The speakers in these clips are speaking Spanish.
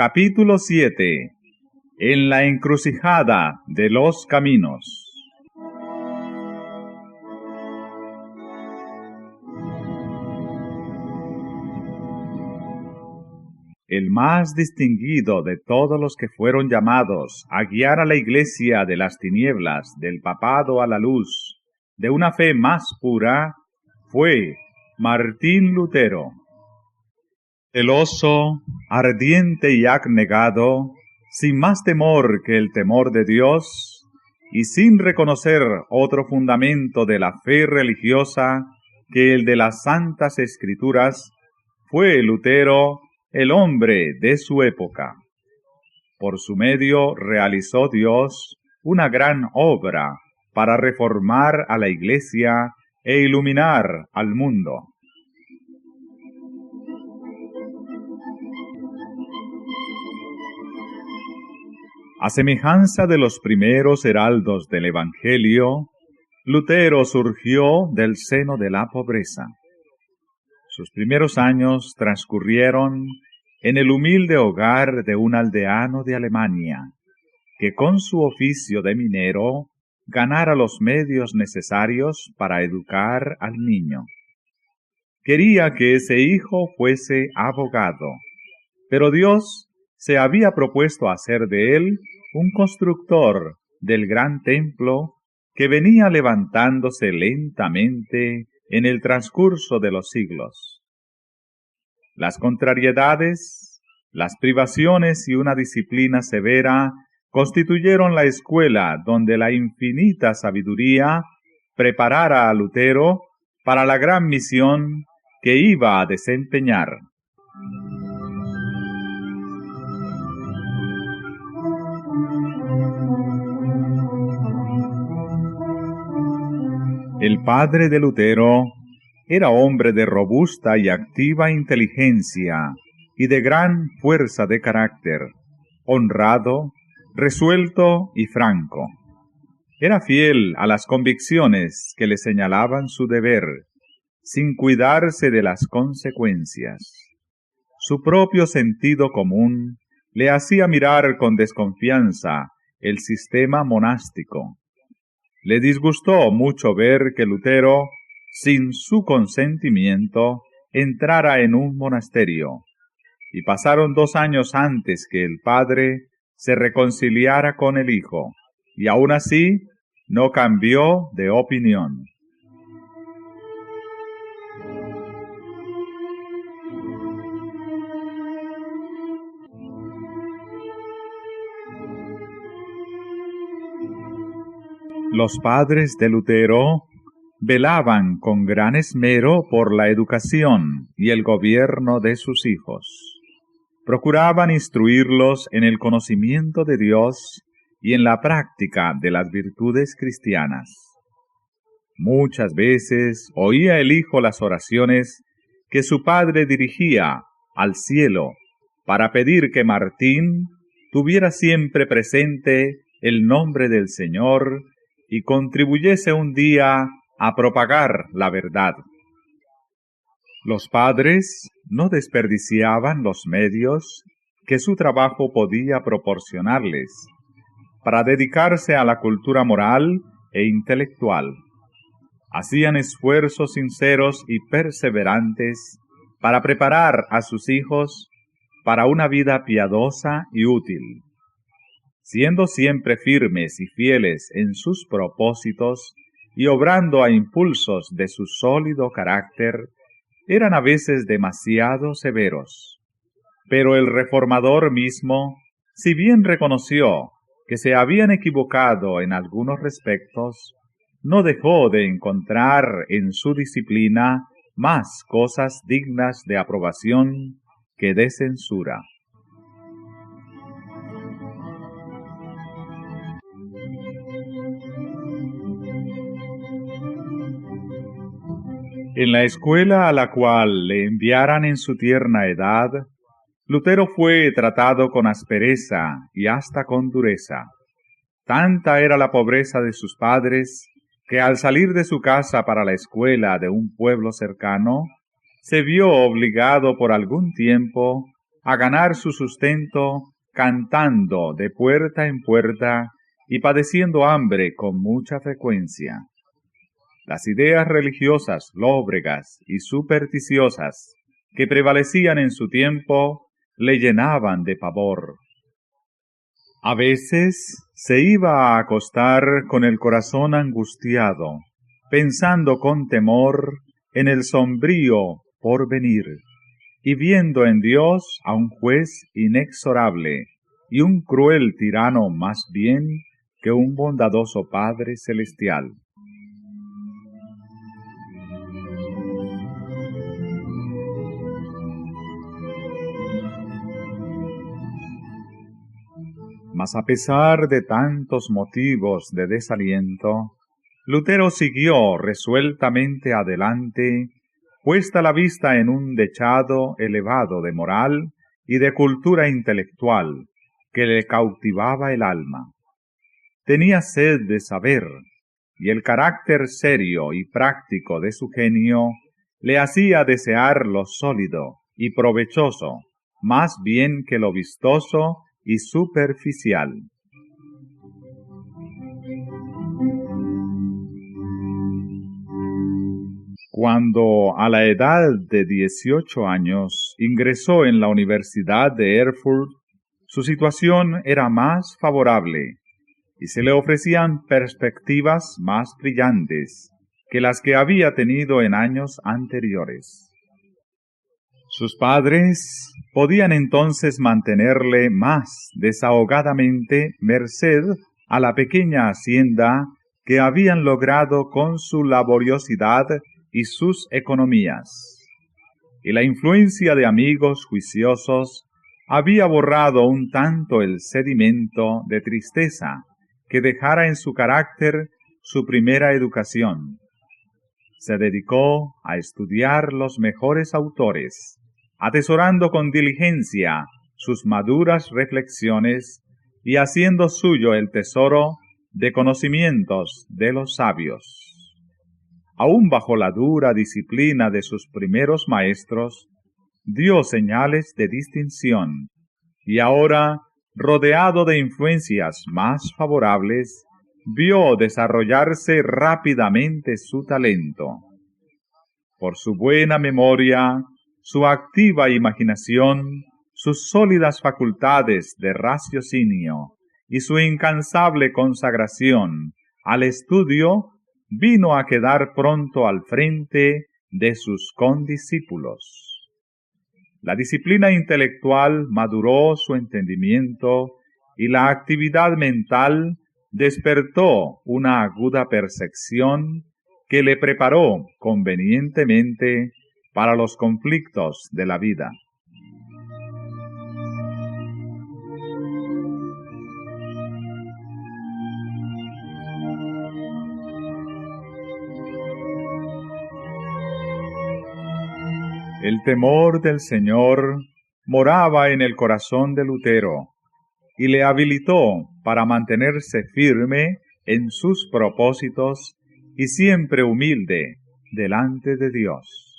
Capítulo 7. En la encrucijada de los caminos. El más distinguido de todos los que fueron llamados a guiar a la Iglesia de las tinieblas del papado a la luz de una fe más pura fue Martín Lutero. Celoso, ardiente y abnegado, sin más temor que el temor de Dios, y sin reconocer otro fundamento de la fe religiosa que el de las Santas Escrituras, fue Lutero el hombre de su época. Por su medio realizó Dios una gran obra para reformar a la Iglesia e iluminar al mundo. A semejanza de los primeros heraldos del Evangelio, Lutero surgió del seno de la pobreza. Sus primeros años transcurrieron en el humilde hogar de un aldeano de Alemania, que con su oficio de minero ganara los medios necesarios para educar al niño. Quería que ese hijo fuese abogado, pero Dios se había propuesto hacer de él un constructor del gran templo que venía levantándose lentamente en el transcurso de los siglos. Las contrariedades, las privaciones y una disciplina severa constituyeron la escuela donde la infinita sabiduría preparara a Lutero para la gran misión que iba a desempeñar. El padre de Lutero era hombre de robusta y activa inteligencia y de gran fuerza de carácter, honrado, resuelto y franco. Era fiel a las convicciones que le señalaban su deber, sin cuidarse de las consecuencias. Su propio sentido común le hacía mirar con desconfianza el sistema monástico. Le disgustó mucho ver que Lutero, sin su consentimiento, entrara en un monasterio, y pasaron 2 años antes que el padre se reconciliara con el hijo, y aún así no cambió de opinión. Los padres de Lutero velaban con gran esmero por la educación y el gobierno de sus hijos. Procuraban instruirlos en el conocimiento de Dios y en la práctica de las virtudes cristianas. Muchas veces oía el hijo las oraciones que su padre dirigía al cielo para pedir que Martín tuviera siempre presente el nombre del Señor y contribuyese un día a propagar la verdad. Los padres no desperdiciaban los medios que su trabajo podía proporcionarles para dedicarse a la cultura moral e intelectual. Hacían esfuerzos sinceros y perseverantes para preparar a sus hijos para una vida piadosa y útil. Siendo siempre firmes y fieles en sus propósitos y obrando a impulsos de su sólido carácter, eran a veces demasiado severos. Pero el reformador mismo, si bien reconoció que se habían equivocado en algunos respectos, no dejó de encontrar en su disciplina más cosas dignas de aprobación que de censura. En la escuela a la cual le enviaran en su tierna edad, Lutero fue tratado con aspereza y hasta con dureza. Tanta era la pobreza de sus padres, que al salir de su casa para la escuela de un pueblo cercano, se vio obligado por algún tiempo a ganar su sustento cantando de puerta en puerta y padeciendo hambre con mucha frecuencia. Las ideas religiosas lóbregas y supersticiosas que prevalecían en su tiempo le llenaban de pavor. A veces se iba a acostar con el corazón angustiado, pensando con temor en el sombrío porvenir, y viendo en Dios a un juez inexorable y un cruel tirano más bien que un bondadoso Padre celestial. Mas a pesar de tantos motivos de desaliento, Lutero siguió resueltamente adelante, puesta la vista en un dechado elevado de moral y de cultura intelectual que le cautivaba el alma. Tenía sed de saber, y el carácter serio y práctico de su genio le hacía desear lo sólido y provechoso, más bien que lo vistoso y superficial. Cuando a la edad de 18 años ingresó en la Universidad de Erfurt, su situación era más favorable y se le ofrecían perspectivas más brillantes que las que había tenido en años anteriores. Sus padres podían entonces mantenerle más desahogadamente merced a la pequeña hacienda que habían logrado con su laboriosidad y sus economías. Y la influencia de amigos juiciosos había borrado un tanto el sedimento de tristeza que dejara en su carácter su primera educación. Se dedicó a estudiar los mejores autores, atesorando con diligencia sus maduras reflexiones y haciendo suyo el tesoro de conocimientos de los sabios. Aún bajo la dura disciplina de sus primeros maestros, dio señales de distinción, y ahora, rodeado de influencias más favorables, vio desarrollarse rápidamente su talento. Por su buena memoria, su activa imaginación, sus sólidas facultades de raciocinio y su incansable consagración al estudio, vino a quedar pronto al frente de sus condiscípulos. La disciplina intelectual maduró su entendimiento y la actividad mental despertó una aguda percepción que le preparó convenientemente para los conflictos de la vida. El temor del Señor moraba en el corazón de Lutero y le habilitó para mantenerse firme en sus propósitos y siempre humilde delante de Dios.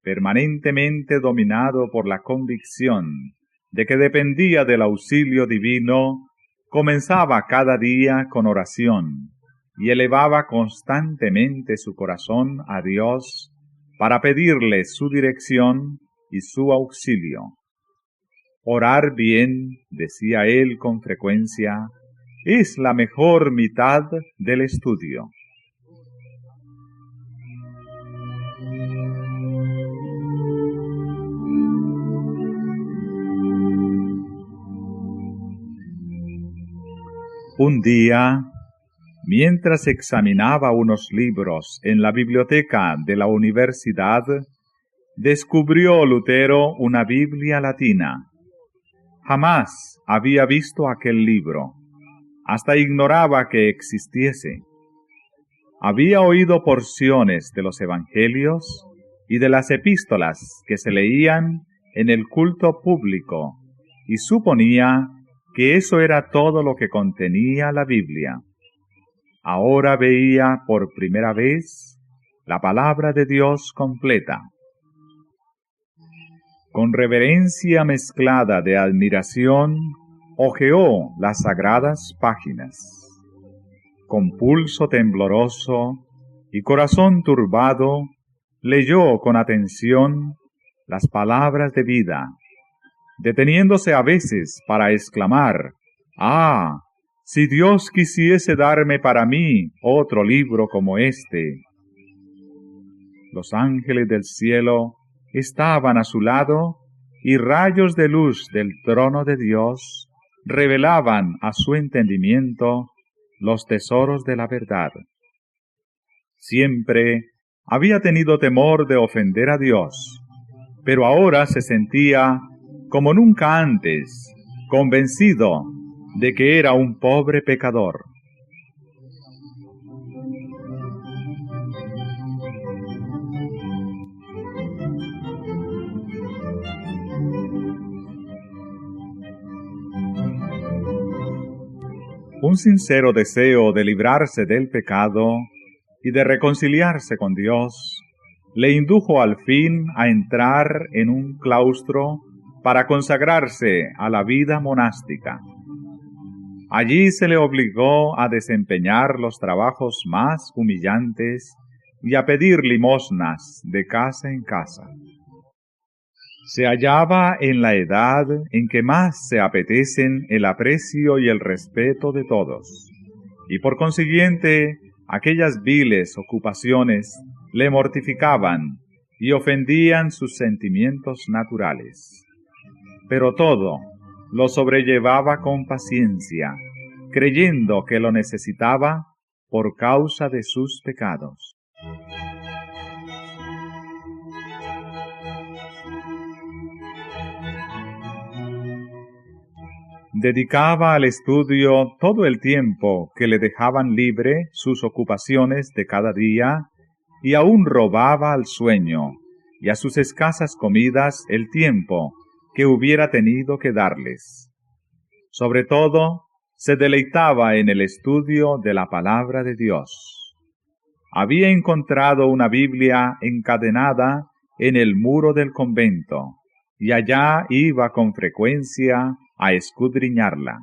Permanentemente dominado por la convicción de que dependía del auxilio divino, comenzaba cada día con oración y elevaba constantemente su corazón a Dios para pedirle su dirección y su auxilio. Orar bien, decía él con frecuencia, es la mejor mitad del estudio. Un día, mientras examinaba unos libros en la biblioteca de la universidad, descubrió Lutero una Biblia latina. Jamás había visto aquel libro, hasta ignoraba que existiese. Había oído porciones de los evangelios y de las epístolas que se leían en el culto público, y suponía que eso era todo lo que contenía la Biblia. Ahora veía por primera vez la palabra de Dios completa. Con reverencia mezclada de admiración, hojeó las sagradas páginas. Con pulso tembloroso y corazón turbado, leyó con atención las palabras de vida, deteniéndose a veces para exclamar: «¡Ah! Si Dios quisiese darme para mí otro libro como este». Los ángeles del cielo estaban a su lado, y rayos de luz del trono de Dios revelaban a su entendimiento los tesoros de la verdad. Siempre había tenido temor de ofender a Dios, pero ahora se sentía, como nunca antes, convencido de que era un pobre pecador. Un sincero deseo de librarse del pecado y de reconciliarse con Dios le indujo al fin a entrar en un claustro para consagrarse a la vida monástica. Allí se le obligó a desempeñar los trabajos más humillantes y a pedir limosnas de casa en casa. Se hallaba en la edad en que más se apetecen el aprecio y el respeto de todos, y por consiguiente aquellas viles ocupaciones le mortificaban y ofendían sus sentimientos naturales. Pero todo lo sobrellevaba con paciencia, creyendo que lo necesitaba por causa de sus pecados. Dedicaba al estudio todo el tiempo que le dejaban libre sus ocupaciones de cada día, y aún robaba al sueño y a sus escasas comidas el tiempo que hubiera tenido que darles. Sobre todo, se deleitaba en el estudio de la palabra de Dios. Había encontrado una Biblia encadenada en el muro del convento, y allá iba con frecuencia a escudriñarla.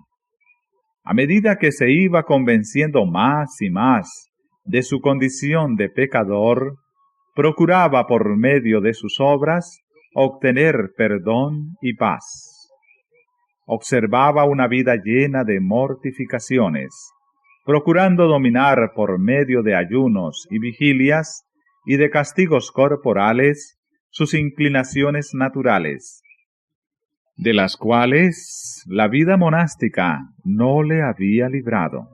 A medida que se iba convenciendo más y más de su condición de pecador, procuraba por medio de sus obras obtener perdón y paz. Observaba una vida llena de mortificaciones, procurando dominar por medio de ayunos y vigilias y de castigos corporales sus inclinaciones naturales, de las cuales la vida monástica no le había librado.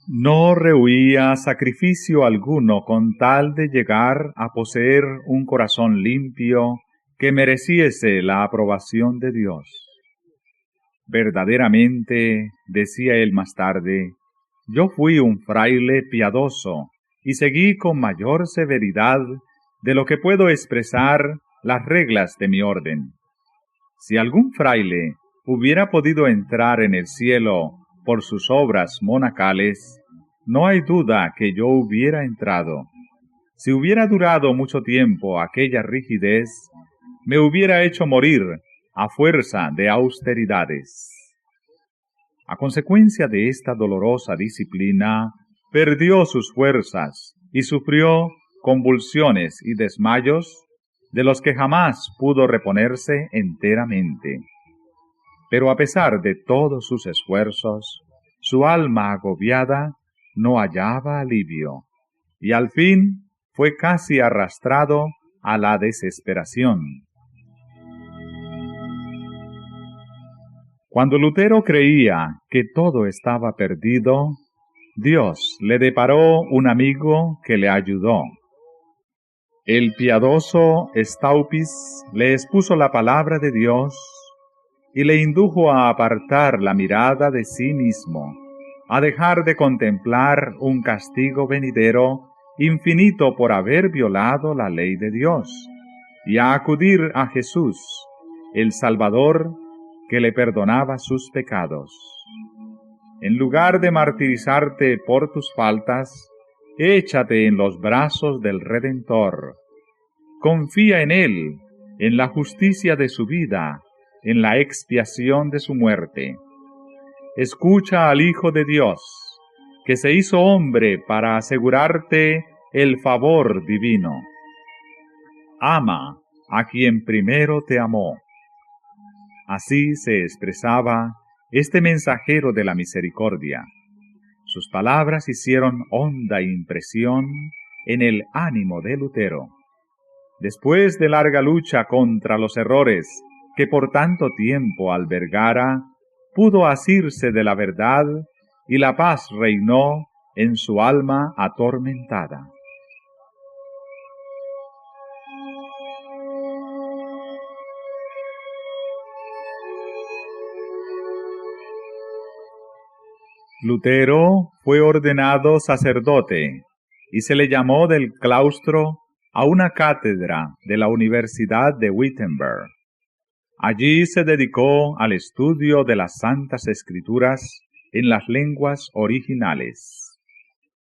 No rehuía sacrificio alguno con tal de llegar a poseer un corazón limpio que mereciese la aprobación de Dios. Verdaderamente, decía él más tarde, yo fui un fraile piadoso y seguí con mayor severidad de lo que puedo expresar las reglas de mi orden. Si algún fraile hubiera podido entrar en el cielo por sus obras monacales, no hay duda que yo hubiera entrado. Si hubiera durado mucho tiempo aquella rigidez, me hubiera hecho morir a fuerza de austeridades. A consecuencia de esta dolorosa disciplina, perdió sus fuerzas y sufrió convulsiones y desmayos de los que jamás pudo reponerse enteramente. Pero a pesar de todos sus esfuerzos, su alma agobiada no hallaba alivio, y al fin fue casi arrastrado a la desesperación. Cuando Lutero creía que todo estaba perdido, Dios le deparó un amigo que le ayudó. El piadoso Staupis le expuso la palabra de Dios y le indujo a apartar la mirada de sí mismo, a dejar de contemplar un castigo venidero infinito por haber violado la ley de Dios, y a acudir a Jesús, el Salvador, que le perdonaba sus pecados. En lugar de martirizarte por tus faltas, échate en los brazos del Redentor. Confía en Él en la justicia de su vida, en la expiación de su muerte. Escucha al Hijo de Dios, que se hizo hombre para asegurarte el favor divino. Ama a quien primero te amó. Así se expresaba este mensajero de la misericordia. Sus palabras hicieron honda impresión en el ánimo de Lutero. Después de larga lucha contra los errores que por tanto tiempo albergara, pudo asirse de la verdad y la paz reinó en su alma atormentada. Lutero fue ordenado sacerdote y se le llamó del claustro a una cátedra de la Universidad de Wittenberg. Allí se dedicó al estudio de las Santas Escrituras en las lenguas originales.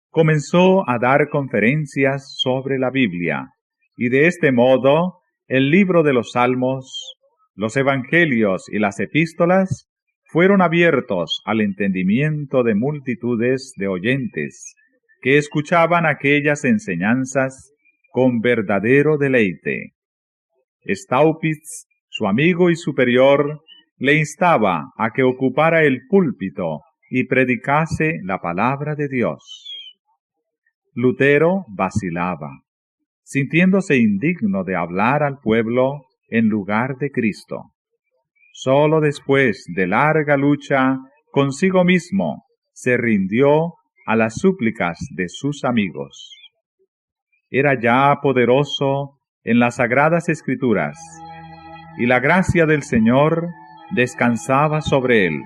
Comenzó a dar conferencias sobre la Biblia, y de este modo el libro de los Salmos, los Evangelios y las Epístolas fueron abiertos al entendimiento de multitudes de oyentes que escuchaban aquellas enseñanzas con verdadero deleite. Staupitz, su amigo y superior, le instaba a que ocupara el púlpito y predicase la palabra de Dios. Lutero vacilaba, sintiéndose indigno de hablar al pueblo en lugar de Cristo. Solo después de larga lucha consigo mismo se rindió a las súplicas de sus amigos. Era ya poderoso en las Sagradas Escrituras, y la gracia del Señor descansaba sobre él.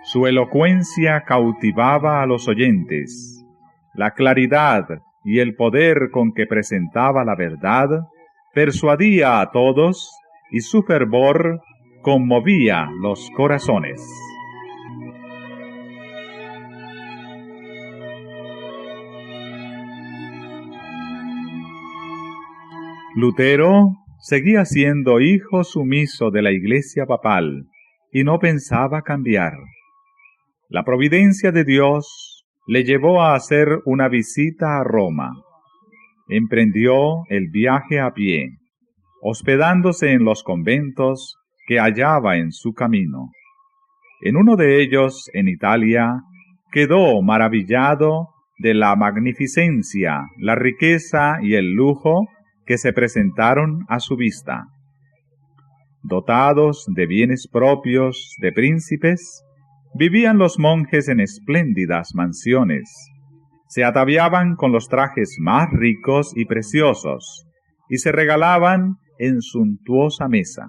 Su elocuencia cautivaba a los oyentes. La claridad y el poder con que presentaba la verdad persuadía a todos, y su fervor conmovía los corazones. Lutero seguía siendo hijo sumiso de la Iglesia papal y no pensaba cambiar. La providencia de Dios le llevó a hacer una visita a Roma. Emprendió el viaje a pie, hospedándose en los conventos que hallaba en su camino. En uno de ellos, en Italia, quedó maravillado de la magnificencia, la riqueza y el lujo que se presentaron a su vista. Dotados de bienes propios de príncipes, vivían los monjes en espléndidas mansiones, se ataviaban con los trajes más ricos y preciosos, y se regalaban en suntuosa mesa.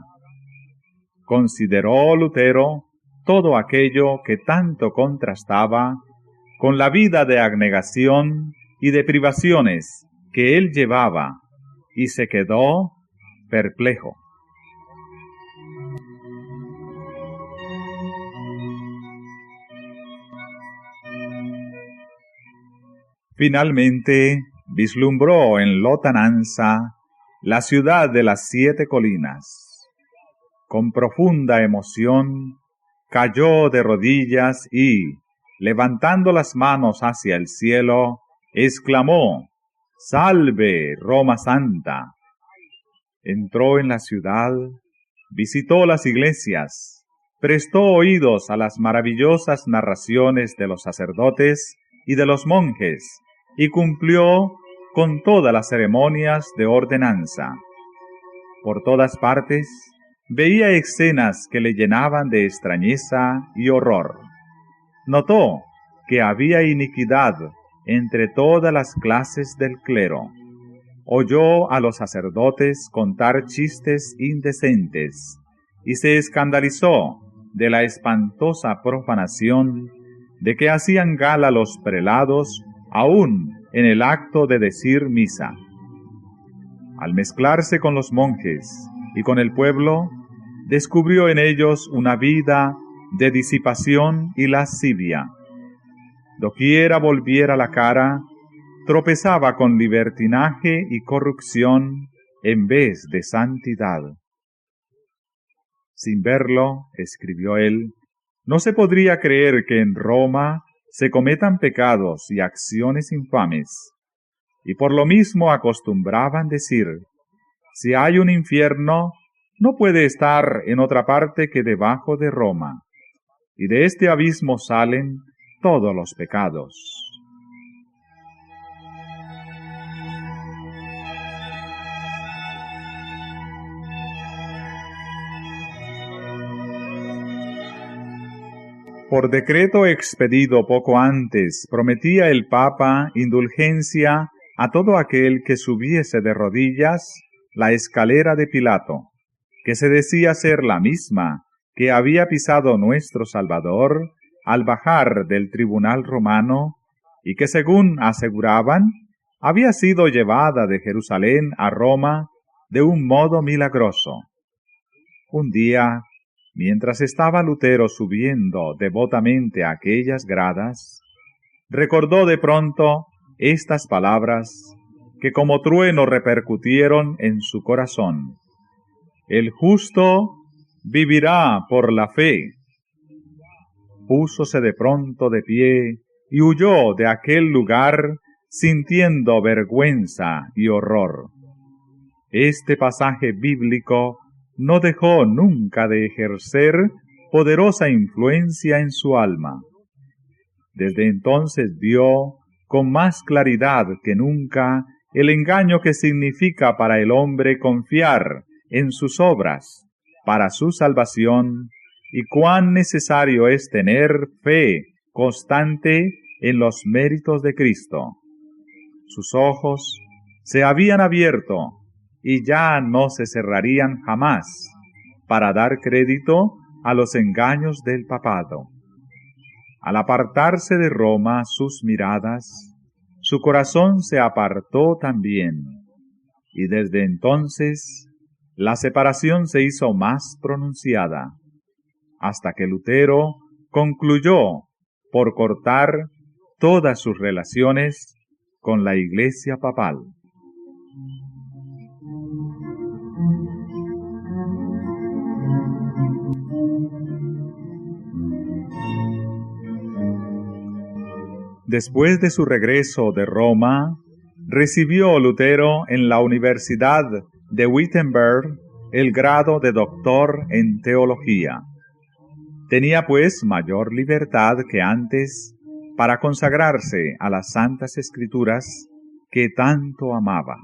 Consideró Lutero todo aquello que tanto contrastaba con la vida de abnegación y de privaciones que él llevaba, y se quedó perplejo. Finalmente vislumbró en Lontananza la ciudad de las 7 colinas. Con profunda emoción cayó de rodillas y, levantando las manos hacia el cielo, exclamó: «¡Salve, Roma Santa!». Entró en la ciudad, visitó las iglesias, prestó oídos a las maravillosas narraciones de los sacerdotes y de los monjes, y cumplió con todas las ceremonias de ordenanza. Por todas partes veía escenas que le llenaban de extrañeza y horror. Notó que había iniquidad entre todas las clases del clero. Oyó a los sacerdotes contar chistes indecentes y se escandalizó de la espantosa profanación de que hacían gala los prelados aún en el acto de decir misa. Al mezclarse con los monjes y con el pueblo, descubrió en ellos una vida de disipación y lascivia. Doquiera volviera la cara, tropezaba con libertinaje y corrupción, en vez de santidad. Sin verlo, escribió él, no se podría creer que en Roma se cometan pecados y acciones infames, y por lo mismo acostumbraban decir, si hay un infierno, no puede estar en otra parte que debajo de Roma, y de este abismo salen todos los pecados. Por decreto expedido poco antes, prometía el Papa indulgencia a todo aquel que subiese de rodillas la escalera de Pilato, que se decía ser la misma que había pisado nuestro Salvador al bajar del tribunal romano, y que según aseguraban, había sido llevada de Jerusalén a Roma de un modo milagroso. Un día, mientras estaba Lutero subiendo devotamente a aquellas gradas, recordó de pronto estas palabras que como trueno repercutieron en su corazón. El justo vivirá por la fe. Púsose de pronto de pie y huyó de aquel lugar sintiendo vergüenza y horror. Este pasaje bíblico no dejó nunca de ejercer poderosa influencia en su alma. Desde entonces vio con más claridad que nunca el engaño que significa para el hombre confiar en sus obras para su salvación y cuán necesario es tener fe constante en los méritos de Cristo. Sus ojos se habían abierto y ya no se cerrarían jamás para dar crédito a los engaños del papado. Al apartarse de Roma sus miradas, su corazón se apartó también, y desde entonces la separación se hizo más pronunciada, hasta que Lutero concluyó por cortar todas sus relaciones con la Iglesia papal. Después de su regreso de Roma, recibió Lutero en la Universidad de Wittenberg el grado de doctor en teología. Tenía pues mayor libertad que antes para consagrarse a las Santas Escrituras que tanto amaba.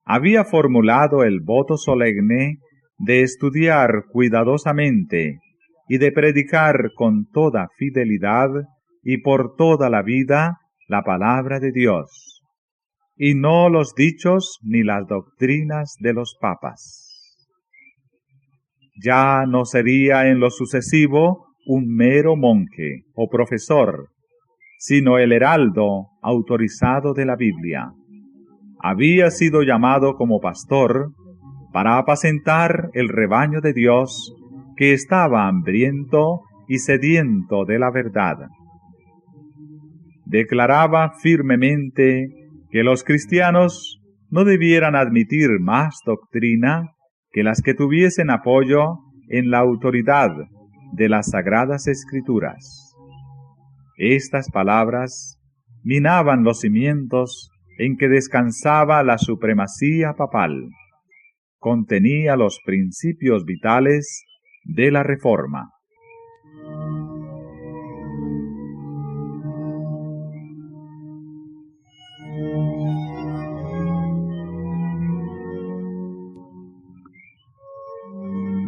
Había formulado el voto solemne de estudiar cuidadosamente y de predicar con toda fidelidad y por toda la vida la palabra de Dios, y no los dichos ni las doctrinas de los papas. Ya no sería en lo sucesivo un mero monje o profesor, sino el heraldo autorizado de la Biblia. Había sido llamado como pastor para apacentar el rebaño de Dios que estaba hambriento y sediento de la verdad. Declaraba firmemente que los cristianos no debieran admitir más doctrina que las que tuviesen apoyo en la autoridad de las Sagradas Escrituras. Estas palabras minaban los cimientos en que descansaba la supremacía papal. Contenía los principios vitales de la Reforma.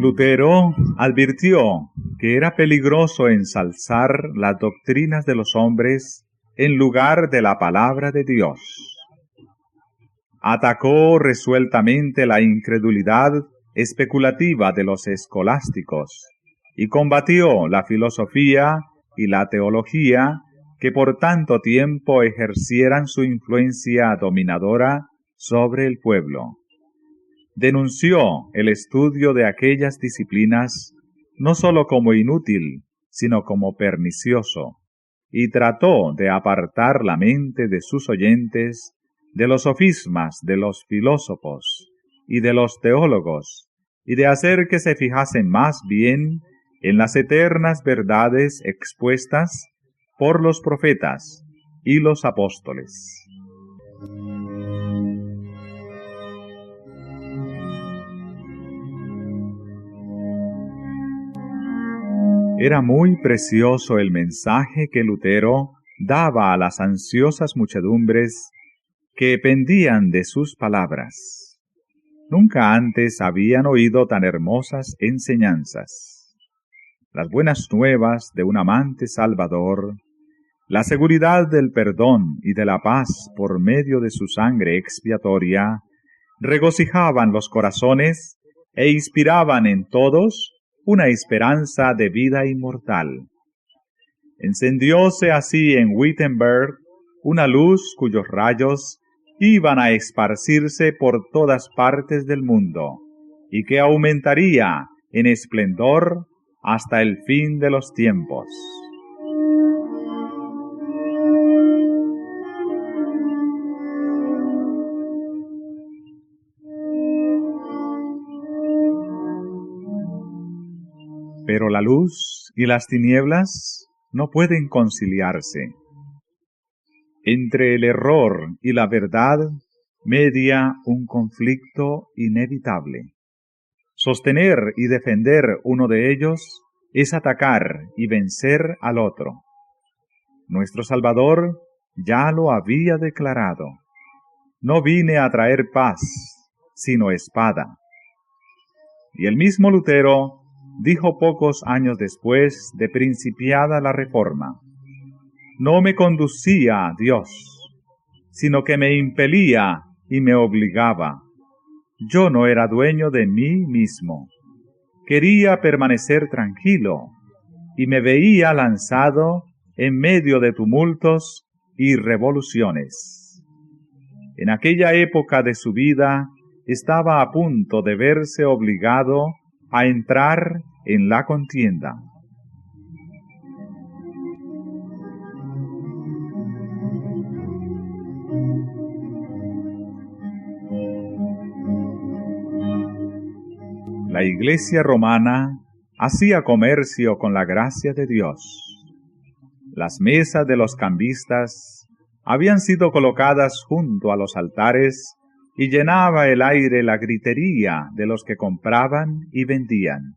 Lutero advirtió que era peligroso ensalzar las doctrinas de los hombres en lugar de la palabra de Dios. Atacó resueltamente la incredulidad especulativa de los escolásticos y combatió la filosofía y la teología que por tanto tiempo ejercieran su influencia dominadora sobre el pueblo. Denunció el estudio de aquellas disciplinas no sólo como inútil, sino como pernicioso, y trató de apartar la mente de sus oyentes de los sofismas de los filósofos y de los teólogos, y de hacer que se fijasen más bien en las eternas verdades expuestas por los profetas y los apóstoles. Era muy precioso el mensaje que Lutero daba a las ansiosas muchedumbres que pendían de sus palabras. Nunca antes habían oído tan hermosas enseñanzas. Las buenas nuevas de un amante Salvador, la seguridad del perdón y de la paz por medio de su sangre expiatoria, regocijaban los corazones e inspiraban en todos una esperanza de vida inmortal. Encendióse así en Wittenberg una luz cuyos rayos iban a esparcirse por todas partes del mundo, y que aumentaría en esplendor hasta el fin de los tiempos. Pero la luz y las tinieblas no pueden conciliarse. Entre el error y la verdad media un conflicto inevitable. Sostener y defender uno de ellos es atacar y vencer al otro. Nuestro Salvador ya lo había declarado. No vine a traer paz, sino espada. Y el mismo Lutero dijo pocos años después de principiada la Reforma: no me conducía a Dios, sino que me impelía y me obligaba. Yo no era dueño de mí mismo. Quería permanecer tranquilo, y me veía lanzado en medio de tumultos y revoluciones. En aquella época de su vida estaba a punto de verse obligado a entrar en la contienda. La Iglesia romana hacía comercio con la gracia de Dios. Las mesas de los cambistas habían sido colocadas junto a los altares y llenaba el aire la gritería de los que compraban y vendían.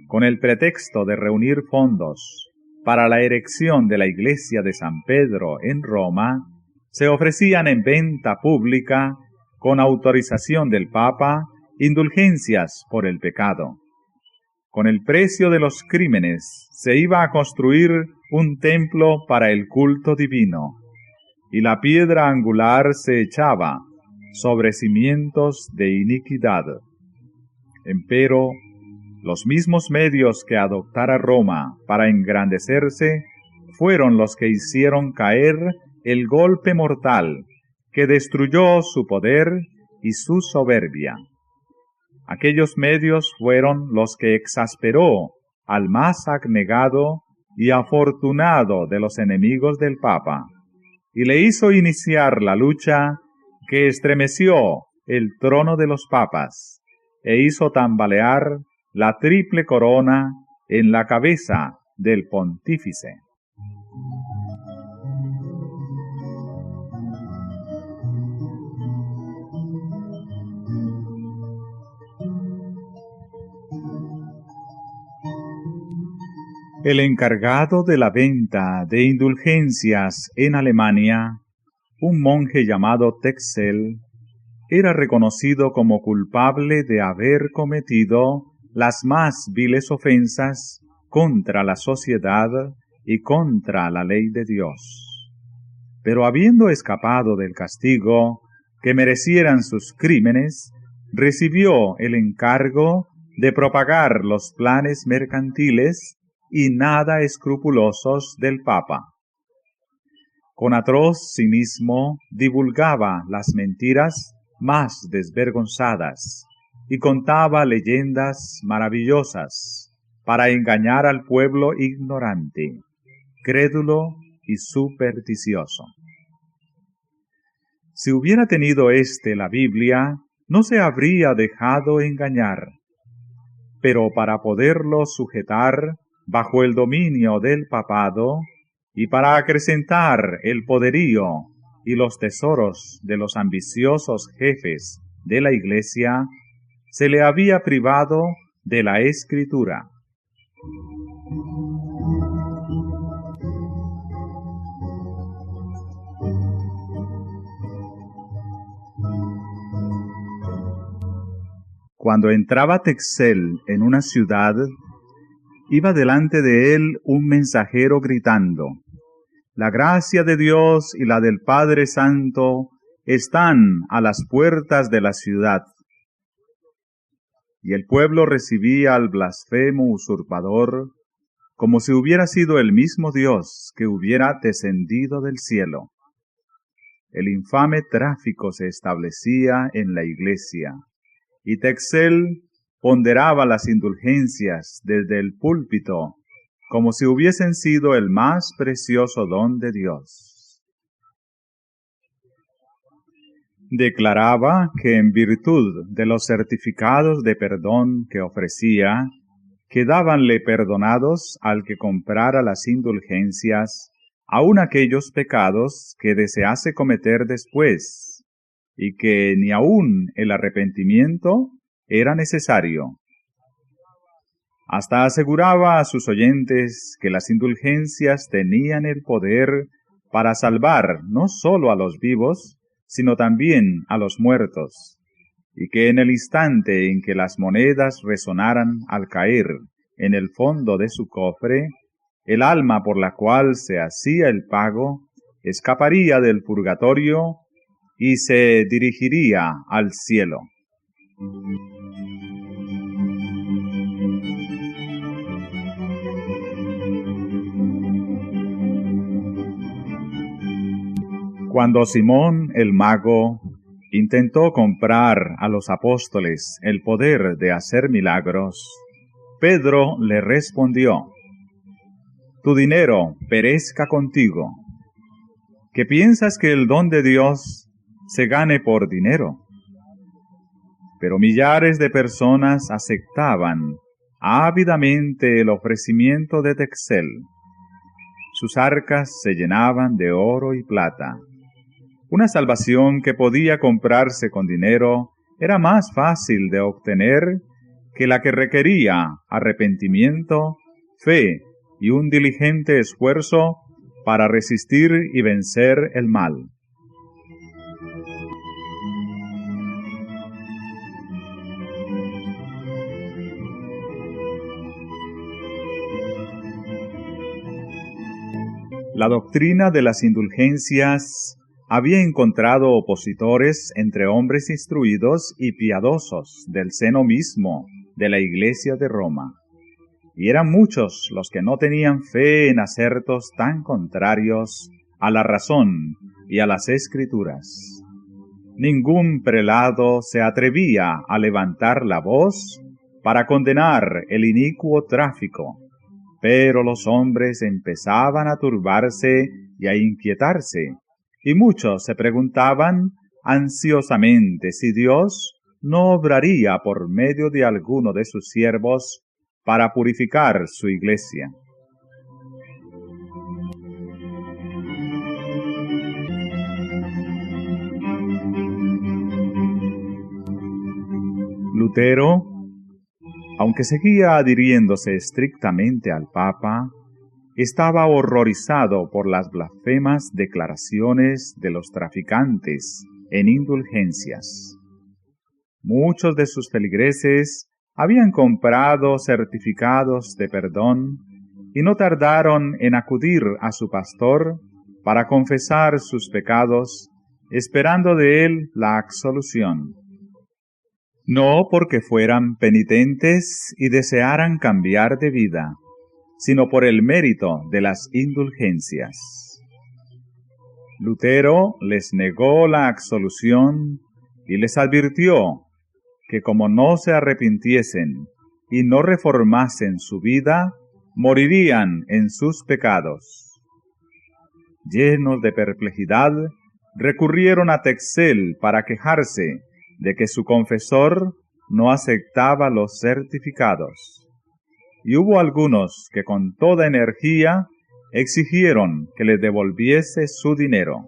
Con el pretexto de reunir fondos para la erección de la iglesia de San Pedro en Roma, se ofrecían en venta pública, con autorización del Papa, indulgencias por el pecado. Con el precio de los crímenes se iba a construir un templo para el culto divino, y la piedra angular se echaba sobre cimientos de iniquidad. Empero, los mismos medios que adoptara Roma para engrandecerse fueron los que hicieron caer el golpe mortal que destruyó su poder y su soberbia. Aquellos medios fueron los que exasperó al más abnegado y afortunado de los enemigos del Papa, y le hizo iniciar la lucha que estremeció el trono de los papas, e hizo tambalear la triple corona en la cabeza del pontífice. El encargado de la venta de indulgencias en Alemania, un monje llamado Texel, era reconocido como culpable de haber cometido las más viles ofensas contra la sociedad y contra la ley de Dios. Pero habiendo escapado del castigo que merecieran sus crímenes, recibió el encargo de propagar los planes mercantiles y nada escrupulosos del Papa. Con atroz cinismo divulgaba las mentiras más desvergonzadas y contaba leyendas maravillosas para engañar al pueblo ignorante, crédulo y supersticioso. Si hubiera tenido éste la Biblia, no se habría dejado engañar. Pero para poderlo sujetar bajo el dominio del papado, y para acrecentar el poderío y los tesoros de los ambiciosos jefes de la Iglesia, se le había privado de la Escritura. Cuando entraba Texel en una ciudad, iba delante de él un mensajero gritando: «La gracia de Dios y la del Padre Santo están a las puertas de la ciudad». Y el pueblo recibía al blasfemo usurpador como si hubiera sido el mismo Dios que hubiera descendido del cielo. El infame tráfico se establecía en la iglesia, y Texel ponderaba las indulgencias desde el púlpito como si hubiesen sido el más precioso don de Dios. Declaraba que en virtud de los certificados de perdón que ofrecía, quedábanle perdonados al que comprara las indulgencias, aun aquellos pecados que desease cometer después, y que ni aun el arrepentimiento era necesario. Hasta aseguraba a sus oyentes que las indulgencias tenían el poder para salvar no sólo a los vivos, sino también a los muertos, y que en el instante en que las monedas resonaran al caer en el fondo de su cofre, el alma por la cual se hacía el pago escaparía del purgatorio y se dirigiría al cielo. Cuando Simón el mago intentó comprar a los apóstoles el poder de hacer milagros, Pedro le respondió: «Tu dinero perezca contigo. ¿Qué piensas que el don de Dios se gane por dinero?» Pero millares de personas aceptaban ávidamente el ofrecimiento de Texel. Sus arcas se llenaban de oro y plata. Una salvación que podía comprarse con dinero era más fácil de obtener que la que requería arrepentimiento, fe y un diligente esfuerzo para resistir y vencer el mal. La doctrina de las indulgencias había encontrado opositores entre hombres instruidos y piadosos del seno mismo de la Iglesia de Roma, y eran muchos los que no tenían fe en acertos tan contrarios a la razón y a las Escrituras. Ningún prelado se atrevía a levantar la voz para condenar el inicuo tráfico, pero los hombres empezaban a turbarse y a inquietarse, y muchos se preguntaban ansiosamente si Dios no obraría por medio de alguno de sus siervos para purificar su iglesia. Lutero, aunque seguía adhiriéndose estrictamente al Papa, estaba horrorizado por las blasfemas declaraciones de los traficantes en indulgencias. Muchos de sus feligreses habían comprado certificados de perdón y no tardaron en acudir a su pastor para confesar sus pecados, esperando de él la absolución. No porque fueran penitentes y desearan cambiar de vida, sino por el mérito de las indulgencias. Lutero les negó la absolución y les advirtió que como no se arrepintiesen y no reformasen su vida, morirían en sus pecados. Llenos de perplejidad, recurrieron a Texel para quejarse de que su confesor no aceptaba los certificados. Y hubo algunos que con toda energía exigieron que le devolviese su dinero.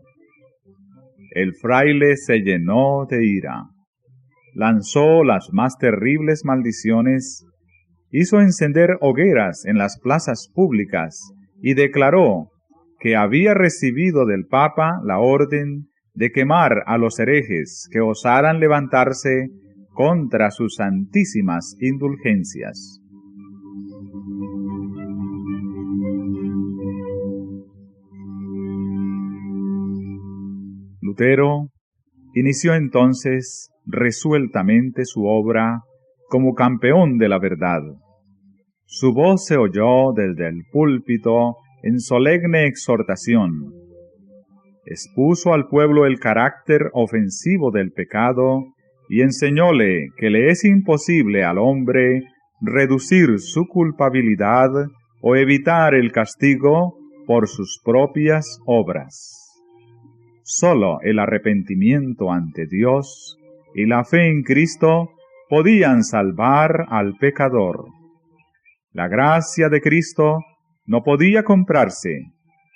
El fraile se llenó de ira, lanzó las más terribles maldiciones, hizo encender hogueras en las plazas públicas y declaró que había recibido del Papa la orden de quemar a los herejes que osaran levantarse contra sus santísimas indulgencias. Lutero inició entonces resueltamente su obra como campeón de la verdad. Su voz se oyó desde el púlpito en solemne exhortación. Expuso al pueblo el carácter ofensivo del pecado y enseñóle que le es imposible al hombre reducir su culpabilidad o evitar el castigo por sus propias obras. Sólo el arrepentimiento ante Dios y la fe en Cristo podían salvar al pecador. La gracia de Cristo no podía comprarse,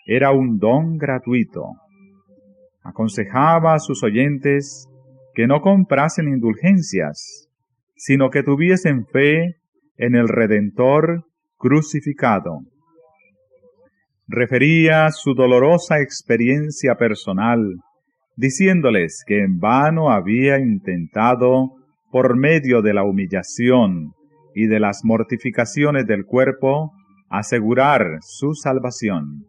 era un don gratuito. Aconsejaba a sus oyentes que no comprasen indulgencias, sino que tuviesen fe en el Redentor crucificado. Refería su dolorosa experiencia personal, diciéndoles que en vano había intentado, por medio de la humillación y de las mortificaciones del cuerpo, asegurar su salvación,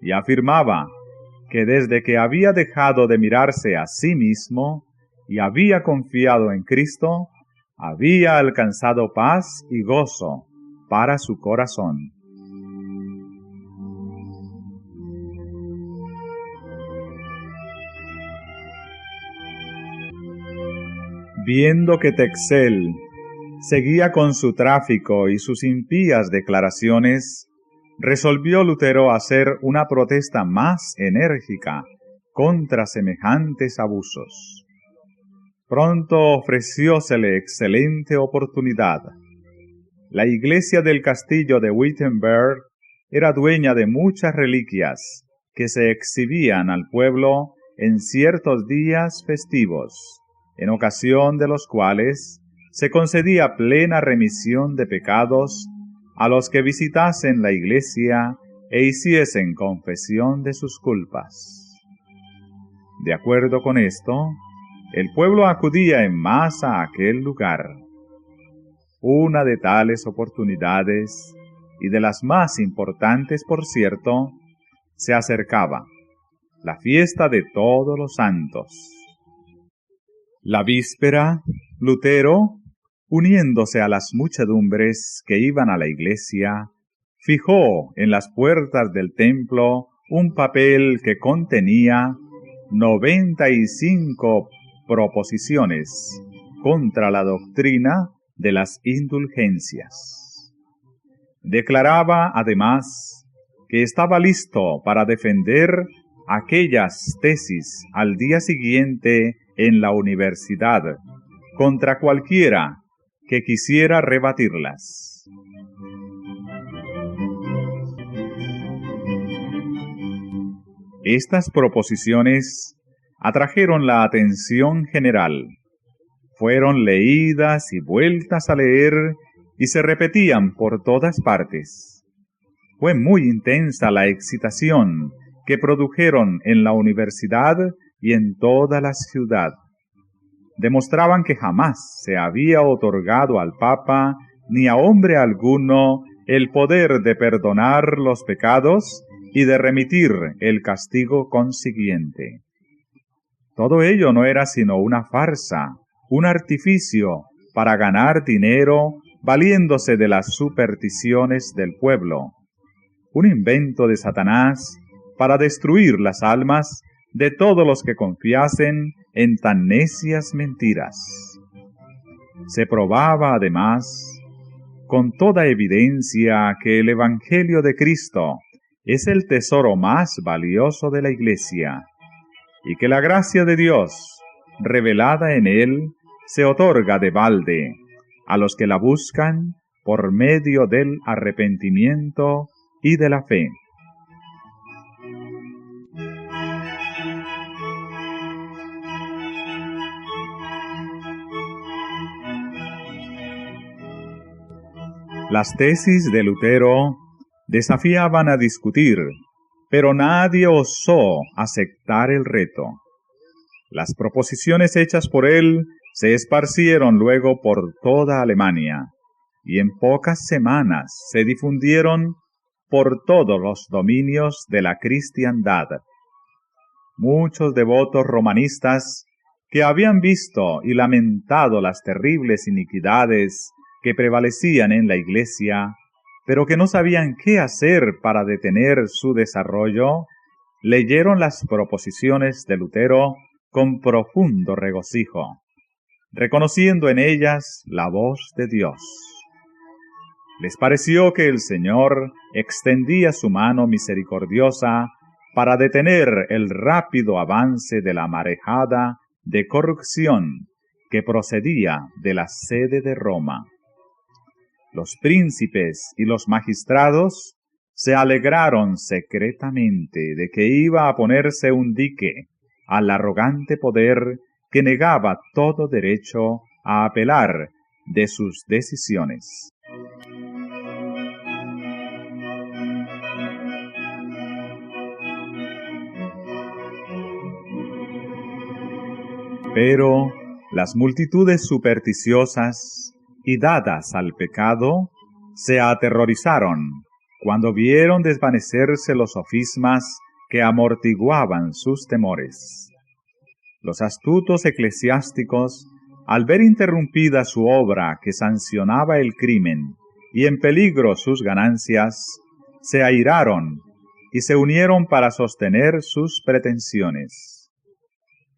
y afirmaba que desde que había dejado de mirarse a sí mismo y había confiado en Cristo, había alcanzado paz y gozo para su corazón. Viendo que Texel seguía con su tráfico y sus impías declaraciones, resolvió Lutero hacer una protesta más enérgica contra semejantes abusos. Pronto ofreciósele excelente oportunidad. La iglesia del castillo de Wittenberg era dueña de muchas reliquias que se exhibían al pueblo en ciertos días festivos, en ocasión de los cuales se concedía plena remisión de pecados a los que visitasen la iglesia e hiciesen confesión de sus culpas. De acuerdo con esto, el pueblo acudía en masa a aquel lugar. Una de tales oportunidades, y de las más importantes por cierto, se acercaba, la fiesta de Todos los Santos. La víspera, Lutero, uniéndose a las muchedumbres que iban a la iglesia, fijó en las puertas del templo un papel que contenía 95 proposiciones contra la doctrina de las indulgencias. Declaraba, además, que estaba listo para defender aquellas tesis al día siguiente en la universidad, contra cualquiera que quisiera rebatirlas. Estas proposiciones atrajeron la atención general. Fueron leídas y vueltas a leer y se repetían por todas partes. Fue muy intensa la excitación que produjeron en la universidad y en toda la ciudad. Demostraban que jamás se había otorgado al Papa ni a hombre alguno el poder de perdonar los pecados y de remitir el castigo consiguiente. Todo ello no era sino una farsa, un artificio para ganar dinero valiéndose de las supersticiones del pueblo, un invento de Satanás para destruir las almas de todos los que confiasen en tan necias mentiras. Se probaba, además, con toda evidencia que el Evangelio de Cristo es el tesoro más valioso de la Iglesia, y que la gracia de Dios, revelada en él, se otorga de balde a los que la buscan por medio del arrepentimiento y de la fe. Las tesis de Lutero desafiaban a discutir, pero nadie osó aceptar el reto. Las proposiciones hechas por él se esparcieron luego por toda Alemania, y en pocas semanas se difundieron por todos los dominios de la cristiandad. Muchos devotos romanistas que habían visto y lamentado las terribles iniquidades que prevalecían en la Iglesia, pero que no sabían qué hacer para detener su desarrollo, leyeron las proposiciones de Lutero con profundo regocijo, reconociendo en ellas la voz de Dios. Les pareció que el Señor extendía su mano misericordiosa para detener el rápido avance de la marejada de corrupción que procedía de la sede de Roma. Los príncipes y los magistrados se alegraron secretamente de que iba a ponerse un dique al arrogante poder que negaba todo derecho a apelar de sus decisiones. Pero las multitudes supersticiosas y dadas al pecado se aterrorizaron cuando vieron desvanecerse los sofismas que amortiguaban sus temores. Los astutos eclesiásticos, al ver interrumpida su obra que sancionaba el crimen y en peligro sus ganancias, se airaron y se unieron para sostener sus pretensiones.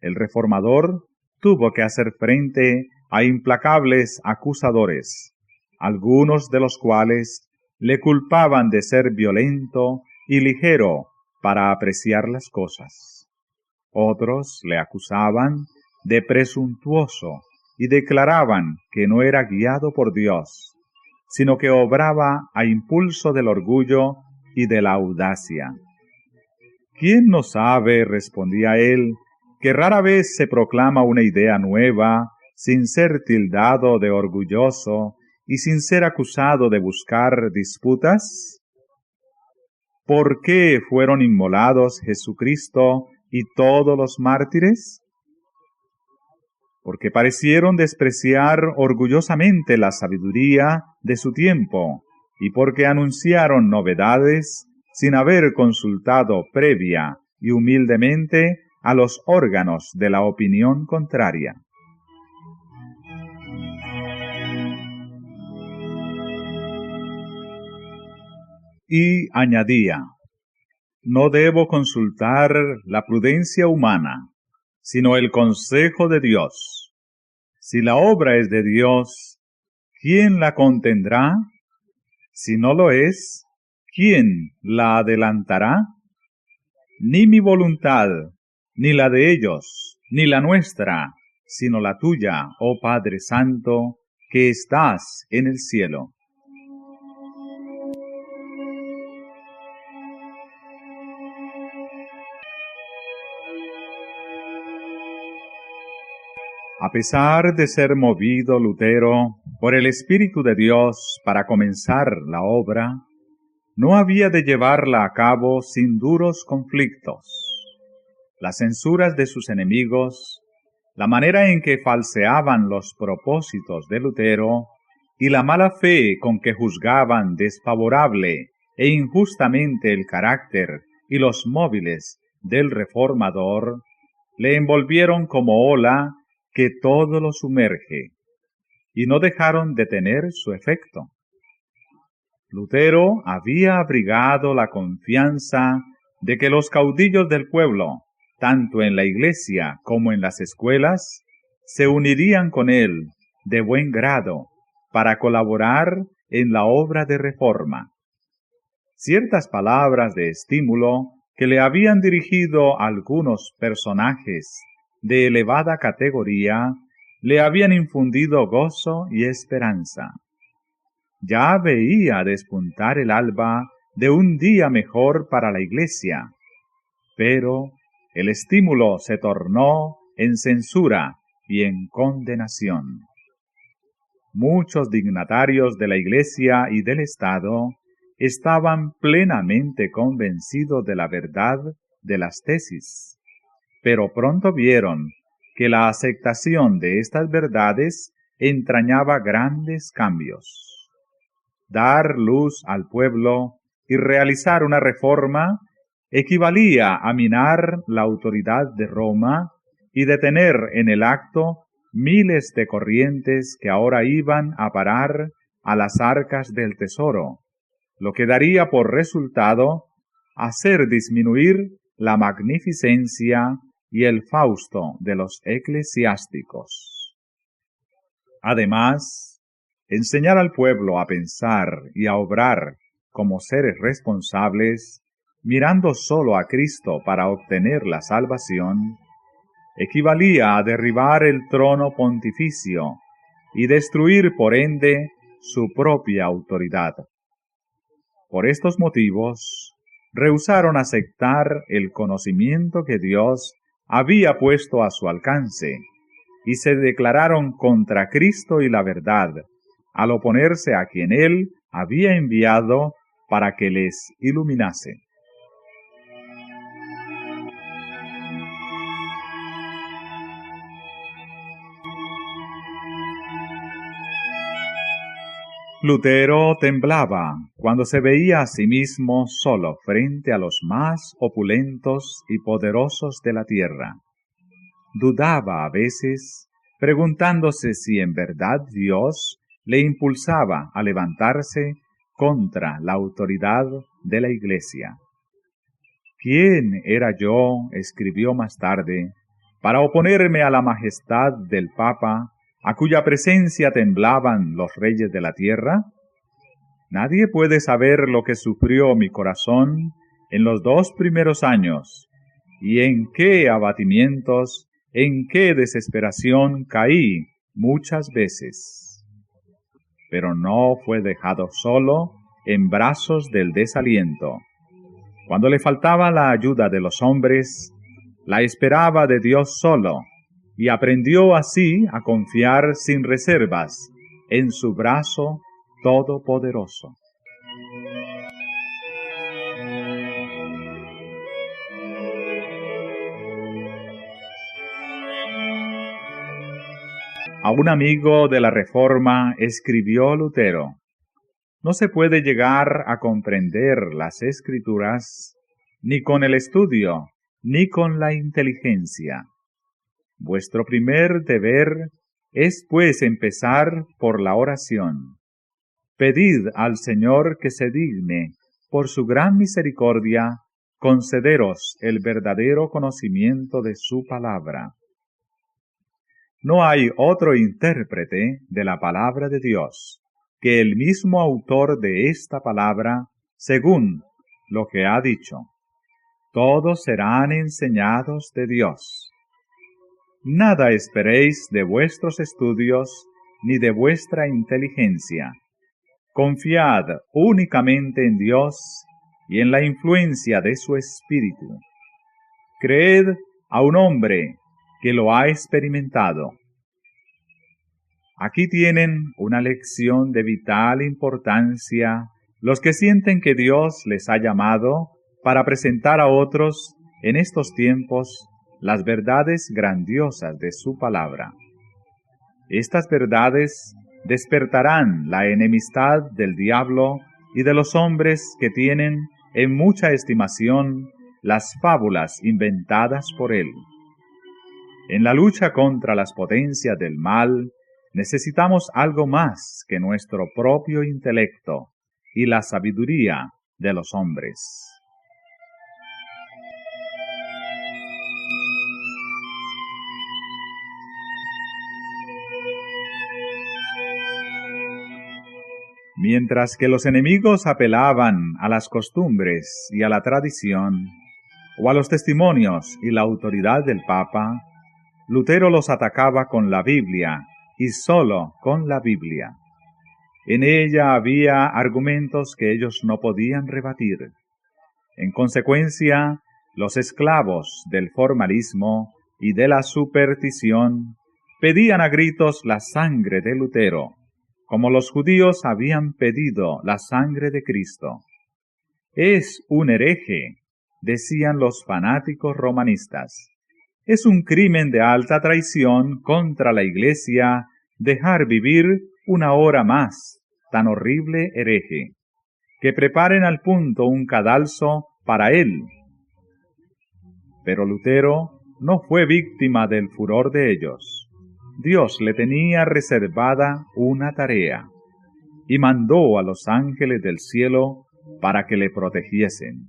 El reformador tuvo que hacer frente a implacables acusadores, algunos de los cuales le culpaban de ser violento y ligero para apreciar las cosas. Otros le acusaban de presuntuoso y declaraban que no era guiado por Dios, sino que obraba a impulso del orgullo y de la audacia. ¿Quién no sabe, respondía él, que rara vez se proclama una idea nueva sin ser tildado de orgulloso y sin ser acusado de buscar disputas? ¿Por qué fueron inmolados Jesucristo y todos los mártires? Porque parecieron despreciar orgullosamente la sabiduría de su tiempo y porque anunciaron novedades sin haber consultado previa y humildemente a los órganos de la opinión contraria. Y añadía: no debo consultar la prudencia humana, sino el consejo de Dios. Si la obra es de Dios, ¿quién la contendrá? Si no lo es, ¿quién la adelantará? Ni mi voluntad, ni la de ellos, ni la nuestra, sino la tuya, oh Padre Santo, que estás en el cielo. A pesar de ser movido Lutero por el Espíritu de Dios para comenzar la obra, no había de llevarla a cabo sin duros conflictos. Las censuras de sus enemigos, la manera en que falseaban los propósitos de Lutero y la mala fe con que juzgaban desfavorable e injustamente el carácter y los móviles del reformador, le envolvieron como ola que todo lo sumerge, y no dejaron de tener su efecto. Lutero había abrigado la confianza de que los caudillos del pueblo, tanto en la iglesia como en las escuelas, se unirían con él de buen grado para colaborar en la obra de reforma. Ciertas palabras de estímulo que le habían dirigido algunos personajes de elevada categoría, le habían infundido gozo y esperanza. Ya veía despuntar el alba de un día mejor para la Iglesia, pero el estímulo se tornó en censura y en condenación. Muchos dignatarios de la Iglesia y del Estado estaban plenamente convencidos de la verdad de las tesis, pero pronto vieron que la aceptación de estas verdades entrañaba grandes cambios. Dar luz al pueblo y realizar una reforma equivalía a minar la autoridad de Roma y detener en el acto miles de corrientes que ahora iban a parar a las arcas del tesoro, lo que daría por resultado hacer disminuir la magnificencia y el fausto de los eclesiásticos. Además, enseñar al pueblo a pensar y a obrar como seres responsables, mirando solo a Cristo para obtener la salvación, equivalía a derribar el trono pontificio y destruir por ende su propia autoridad. Por estos motivos, rehusaron aceptar el conocimiento que Dios había puesto a su alcance, y se declararon contra Cristo y la verdad, al oponerse a quien Él había enviado para que les iluminase. Lutero temblaba cuando se veía a sí mismo solo frente a los más opulentos y poderosos de la tierra. Dudaba a veces, preguntándose si en verdad Dios le impulsaba a levantarse contra la autoridad de la Iglesia. ¿Quién era yo?, escribió más tarde, para oponerme a la majestad del Papa, a cuya presencia temblaban los reyes de la tierra? Nadie puede saber lo que sufrió mi corazón en los 2 primeros años, y en qué abatimientos, en qué desesperación caí muchas veces. Pero no fue dejado solo en brazos del desaliento. Cuando le faltaba la ayuda de los hombres, la esperaba de Dios solo, y aprendió así a confiar sin reservas en su brazo todopoderoso. A un amigo de la Reforma escribió Lutero: no se puede llegar a comprender las Escrituras ni con el estudio, ni con la inteligencia. Vuestro primer deber es pues empezar por la oración. Pedid al Señor que se digne, por su gran misericordia, concederos el verdadero conocimiento de su palabra. No hay otro intérprete de la palabra de Dios que el mismo autor de esta palabra, según lo que ha dicho. Todos serán enseñados de Dios. Nada esperéis de vuestros estudios ni de vuestra inteligencia. Confiad únicamente en Dios y en la influencia de su Espíritu. Creed a un hombre que lo ha experimentado. Aquí tienen una lección de vital importancia los que sienten que Dios les ha llamado para presentar a otros en estos tiempos las verdades grandiosas de su palabra. Estas verdades despertarán la enemistad del diablo y de los hombres que tienen en mucha estimación las fábulas inventadas por él. En la lucha contra las potencias del mal, necesitamos algo más que nuestro propio intelecto y la sabiduría de los hombres. Mientras que los enemigos apelaban a las costumbres y a la tradición, o a los testimonios y la autoridad del Papa, Lutero los atacaba con la Biblia, y sólo con la Biblia. En ella había argumentos que ellos no podían rebatir. En consecuencia, los esclavos del formalismo y de la superstición pedían a gritos la sangre de Lutero, como los judíos habían pedido la sangre de Cristo. Es un hereje, decían los fanáticos romanistas. Es un crimen de alta traición contra la Iglesia dejar vivir una hora más tan horrible hereje. Que preparen al punto un cadalso para él. Pero Lutero no fue víctima del furor de ellos. Dios le tenía reservada una tarea, y mandó a los ángeles del cielo para que le protegiesen.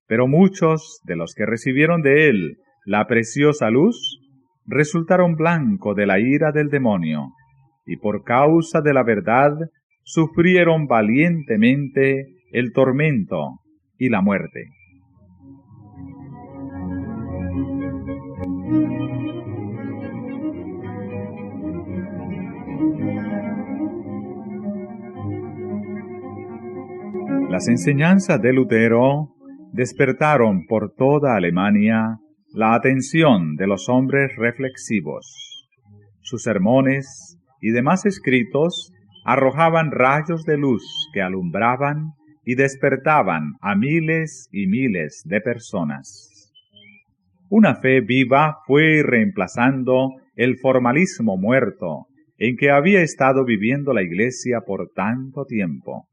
Pero muchos de los que recibieron de él la preciosa luz resultaron blanco de la ira del demonio, y por causa de la verdad sufrieron valientemente el tormento y la muerte. Las enseñanzas de Lutero despertaron por toda Alemania la atención de los hombres reflexivos. Sus sermones y demás escritos arrojaban rayos de luz que alumbraban y despertaban a miles y miles de personas. Una fe viva fue reemplazando el formalismo muerto en que había estado viviendo la Iglesia por tanto tiempo.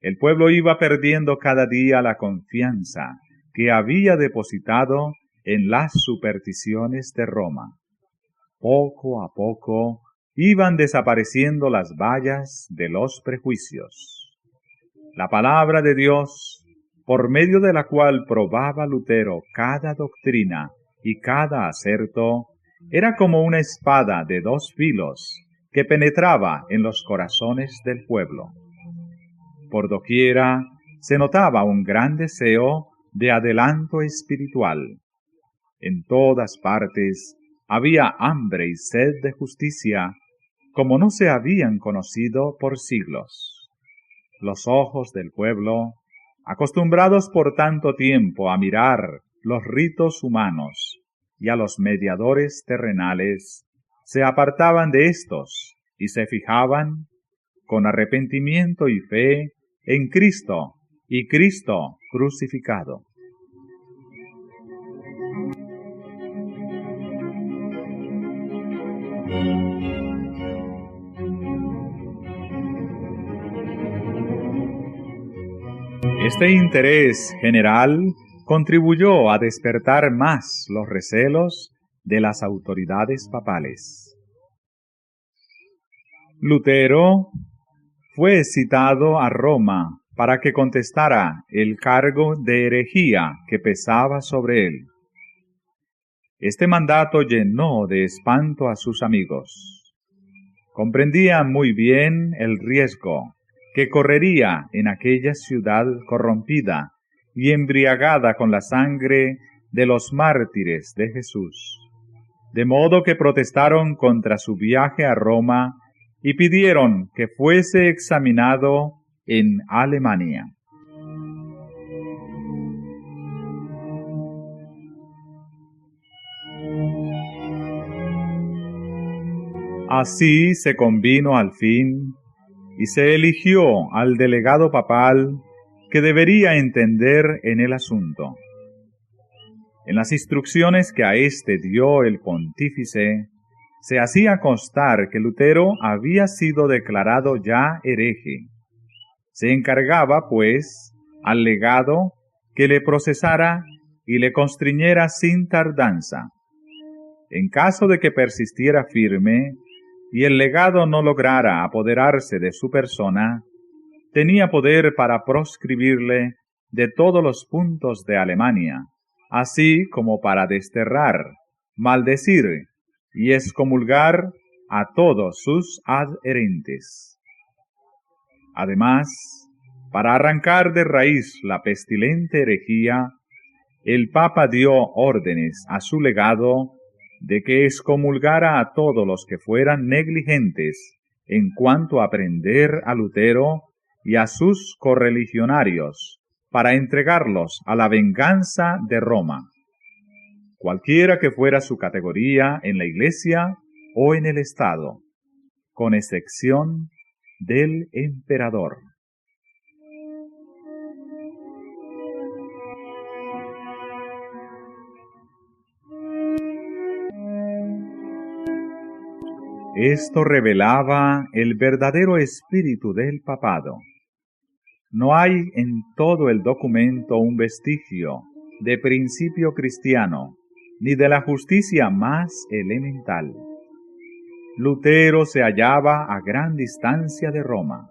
El pueblo iba perdiendo cada día la confianza que había depositado en las supersticiones de Roma. Poco a poco iban desapareciendo las vallas de los prejuicios. La palabra de Dios, por medio de la cual probaba Lutero cada doctrina y cada acerto, era como una espada de dos filos que penetraba en los corazones del pueblo. Por doquiera se notaba un gran deseo de adelanto espiritual. En todas partes había hambre y sed de justicia, como no se habían conocido por siglos. Los ojos del pueblo, acostumbrados por tanto tiempo a mirar los ritos humanos y a los mediadores terrenales, se apartaban de éstos y se fijaban, con arrepentimiento y fe, en Cristo y Cristo crucificado. Este interés general contribuyó a despertar más los recelos de las autoridades papales. Lutero fue citado a Roma para que contestara el cargo de herejía que pesaba sobre él. Este mandato llenó de espanto a sus amigos. Comprendían muy bien el riesgo que correría en aquella ciudad corrompida y embriagada con la sangre de los mártires de Jesús. De modo que protestaron contra su viaje a Roma y pidieron que fuese examinado en Alemania. Así se convino al fin y se eligió al delegado papal que debería entender en el asunto. En las instrucciones que a éste dio el pontífice, se hacía constar que Lutero había sido declarado ya hereje. Se encargaba, pues, al legado que le procesara y le constriñera sin tardanza. En caso de que persistiera firme y el legado no lograra apoderarse de su persona, tenía poder para proscribirle de todos los puntos de Alemania, así como para desterrar, maldecir y excomulgar a todos sus adherentes. Además, para arrancar de raíz la pestilente herejía, el Papa dio órdenes a su legado de que excomulgara a todos los que fueran negligentes en cuanto a prender a Lutero y a sus correligionarios, para entregarlos a la venganza de Roma, cualquiera que fuera su categoría en la Iglesia o en el Estado, con excepción del emperador. Esto revelaba el verdadero espíritu del papado. No hay en todo el documento un vestigio de principio cristiano, ni de la justicia más elemental. Lutero se hallaba a gran distancia de Roma.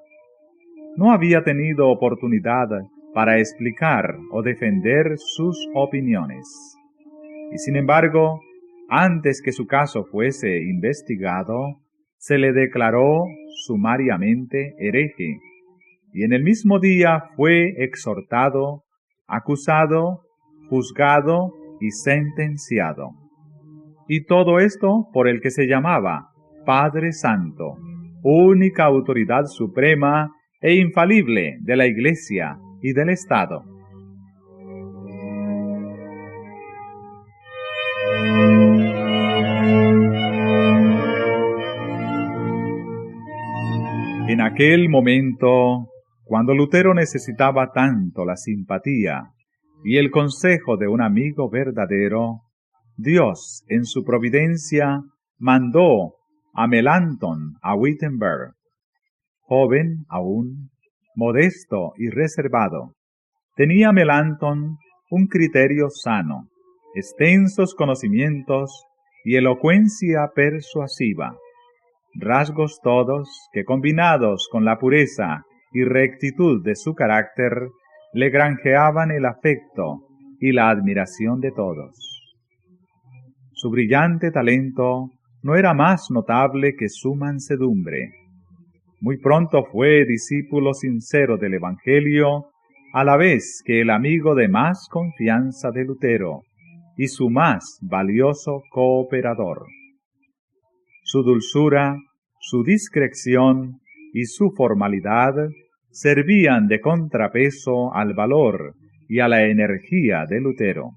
No había tenido oportunidad para explicar o defender sus opiniones. Y sin embargo, antes que su caso fuese investigado, se le declaró sumariamente hereje, y en el mismo día fue exhortado, acusado, juzgado y sentenciado. Y todo esto por el que se llamaba Padre Santo, única autoridad suprema e infalible de la Iglesia y del Estado. En aquel momento, cuando Lutero necesitaba tanto la simpatía y el consejo de un amigo verdadero, Dios, en su providencia, mandó a Melanchthon a Wittenberg. Joven aún, modesto y reservado, tenía Melanchthon un criterio sano, extensos conocimientos y elocuencia persuasiva, rasgos todos que, combinados con la pureza y rectitud de su carácter, le granjeaban el afecto y la admiración de todos. Su brillante talento no era más notable que su mansedumbre. Muy pronto fue discípulo sincero del Evangelio, a la vez que el amigo de más confianza de Lutero y su más valioso cooperador. Su dulzura, su discreción y su formalidad servían de contrapeso al valor y a la energía de Lutero.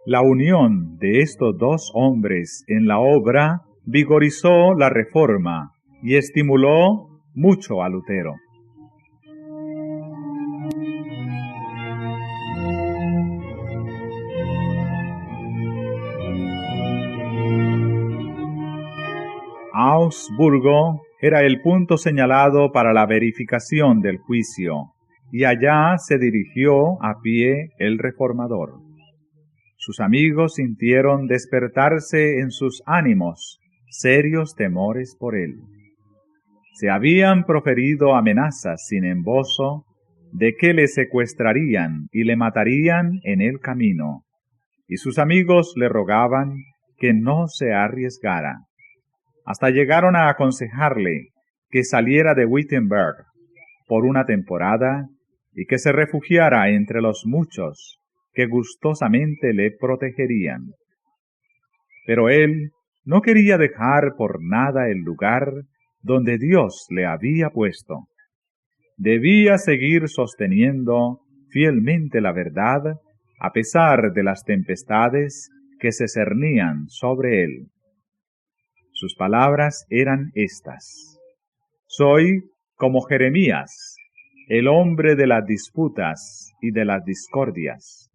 La unión de estos dos hombres en la obra vigorizó la reforma y estimuló mucho a Lutero. Augsburgo era el punto señalado para la verificación del juicio, y allá se dirigió a pie el reformador. Sus amigos sintieron despertarse en sus ánimos serios temores por él. Se habían proferido amenazas sin embozo de que le secuestrarían y le matarían en el camino, y sus amigos le rogaban que no se arriesgara. Hasta llegaron a aconsejarle que saliera de Wittenberg por una temporada y que se refugiara entre los muchos que gustosamente le protegerían. Pero él no quería dejar por nada el lugar donde Dios le había puesto. Debía seguir sosteniendo fielmente la verdad a pesar de las tempestades que se cernían sobre él. Sus palabras eran estas: soy como Jeremías, el hombre de las disputas y de las discordias.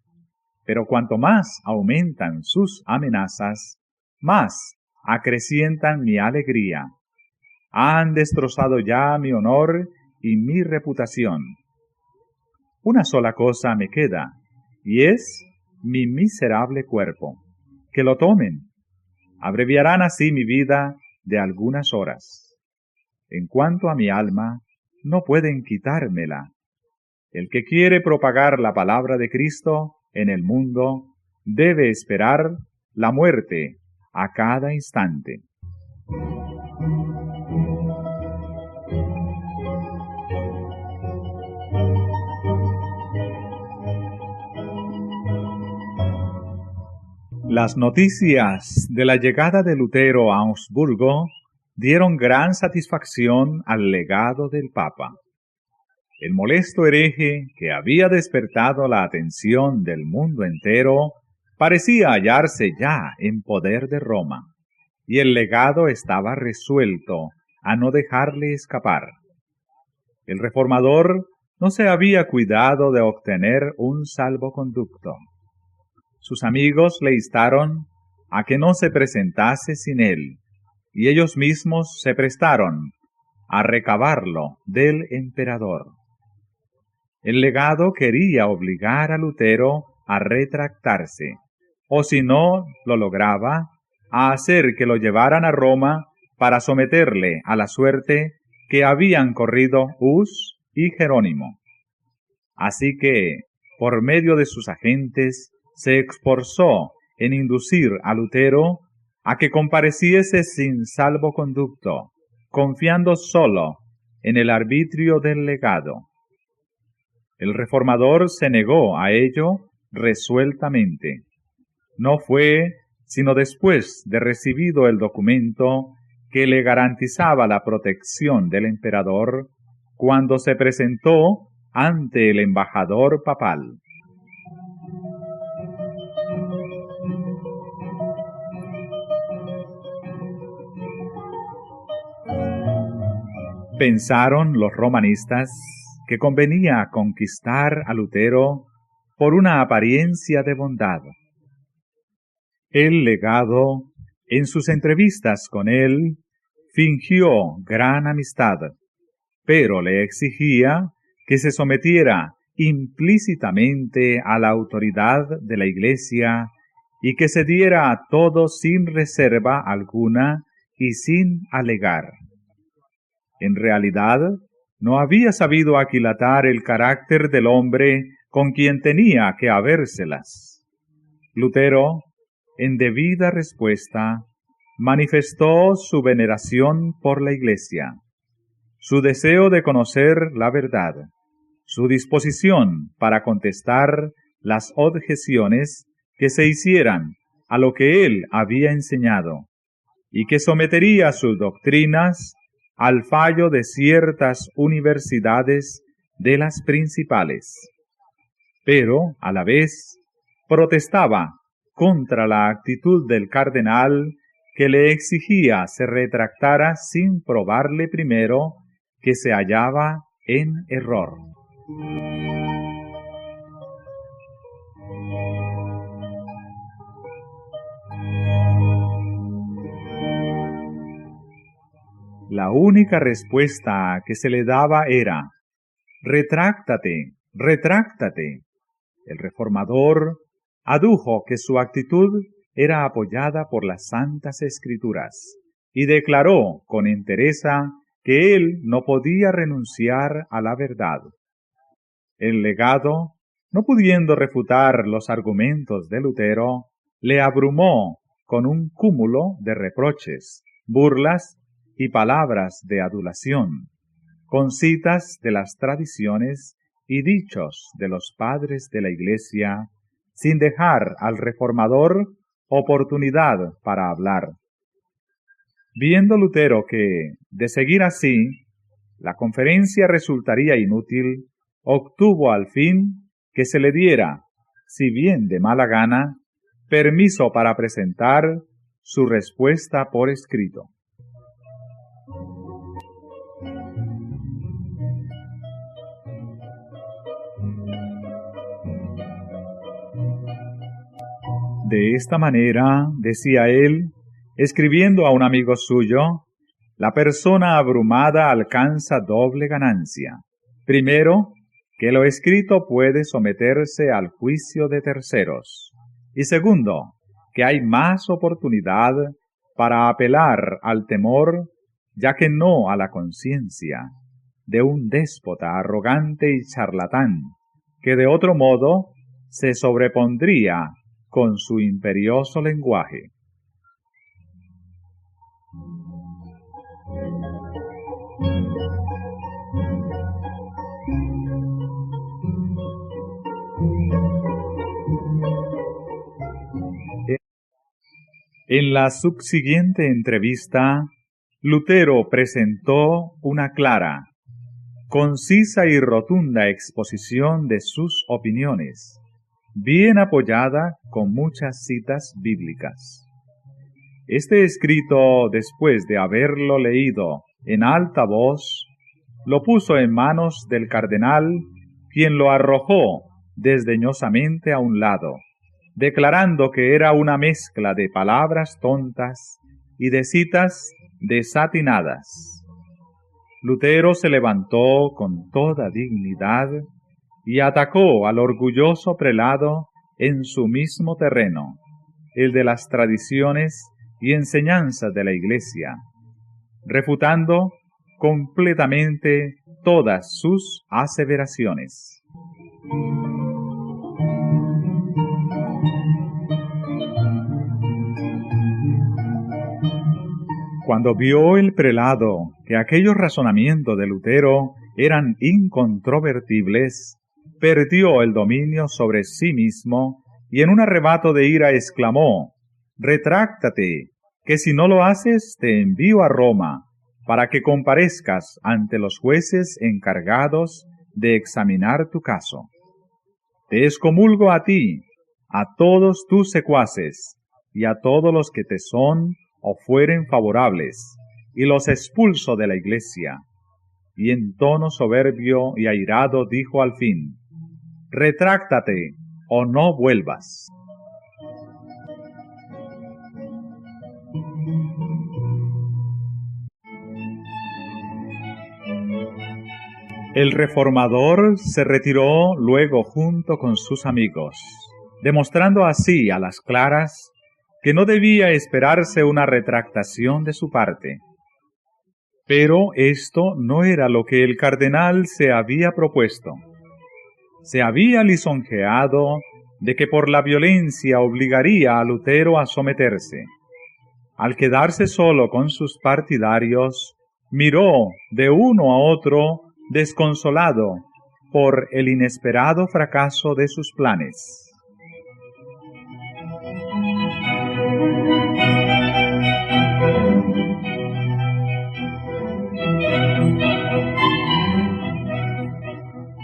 Pero cuanto más aumentan sus amenazas, más acrecientan mi alegría. Han destrozado ya mi honor y mi reputación. Una sola cosa me queda, y es mi miserable cuerpo. Que lo tomen. Abreviarán así mi vida de algunas horas. En cuanto a mi alma, no pueden quitármela. El que quiere propagar la palabra de Cristo en el mundo debe esperar la muerte a cada instante. Las noticias de la llegada de Lutero a Augsburgo dieron gran satisfacción al legado del Papa. El molesto hereje, que había despertado la atención del mundo entero, parecía hallarse ya en poder de Roma, y el legado estaba resuelto a no dejarle escapar. El reformador no se había cuidado de obtener un salvoconducto. Sus amigos le instaron a que no se presentase sin él, y ellos mismos se prestaron a recabarlo del emperador. El legado quería obligar a Lutero a retractarse, o si no lo lograba, a hacer que lo llevaran a Roma para someterle a la suerte que habían corrido Hus y Jerónimo. Así que, por medio de sus agentes, se esforzó en inducir a Lutero a que compareciese sin salvoconducto, confiando solo en el arbitrio del legado. El reformador se negó a ello resueltamente. No fue sino después de recibido el documento que le garantizaba la protección del emperador, cuando se presentó ante el embajador papal. Pensaron los romanistas que convenía conquistar a Lutero por una apariencia de bondad. El legado, en sus entrevistas con él, fingió gran amistad, pero le exigía que se sometiera implícitamente a la autoridad de la Iglesia y que se diera a todo sin reserva alguna y sin alegar. En realidad, no había sabido aquilatar el carácter del hombre con quien tenía que habérselas. Lutero, en debida respuesta, manifestó su veneración por la Iglesia, su deseo de conocer la verdad, su disposición para contestar las objeciones que se hicieran a lo que él había enseñado, y que sometería sus doctrinas al fallo de ciertas universidades de las principales. Pero, a la vez, protestaba contra la actitud del cardenal, que le exigía se retractara sin probarle primero que se hallaba en error. La única respuesta que se le daba era: retráctate, retráctate. El reformador adujo que su actitud era apoyada por las Santas Escrituras y declaró con entereza que él no podía renunciar a la verdad. El legado, no pudiendo refutar los argumentos de Lutero, le abrumó con un cúmulo de reproches, burlas y palabras de adulación, con citas de las tradiciones y dichos de los padres de la Iglesia, sin dejar al reformador oportunidad para hablar. Viendo Lutero que, de seguir así, la conferencia resultaría inútil, obtuvo al fin que se le diera, si bien de mala gana, permiso para presentar su respuesta por escrito. De esta manera, decía él, escribiendo a un amigo suyo, la persona abrumada alcanza doble ganancia. Primero, que lo escrito puede someterse al juicio de terceros. Y segundo, que hay más oportunidad para apelar al temor, ya que no a la conciencia, de un déspota arrogante y charlatán, que de otro modo se sobrepondría con su imperioso lenguaje. En la subsiguiente entrevista, Lutero presentó una clara, concisa y rotunda exposición de sus opiniones, bien apoyada con muchas citas bíblicas. Este escrito, después de haberlo leído en alta voz, lo puso en manos del cardenal, quien lo arrojó desdeñosamente a un lado, declarando que era una mezcla de palabras tontas y de citas desatinadas. Lutero se levantó con toda dignidad y atacó al orgulloso prelado en su mismo terreno, el de las tradiciones y enseñanzas de la Iglesia, refutando completamente todas sus aseveraciones. Cuando vio el prelado que aquellos razonamientos de Lutero eran incontrovertibles, perdió el dominio sobre sí mismo y en un arrebato de ira exclamó: «Retráctate, que si no lo haces te envío a Roma, para que comparezcas ante los jueces encargados de examinar tu caso. Te excomulgo a ti, a todos tus secuaces, y a todos los que te son o fueren favorables, y los expulso de la Iglesia». Y en tono soberbio y airado dijo al fin: «Retráctate, o no vuelvas». El reformador se retiró luego junto con sus amigos, demostrando así a las claras que no debía esperarse una retractación de su parte. Pero esto no era lo que el cardenal se había propuesto. Se había lisonjeado de que por la violencia obligaría a Lutero a someterse. Al quedarse solo con sus partidarios, miró de uno a otro desconsolado por el inesperado fracaso de sus planes.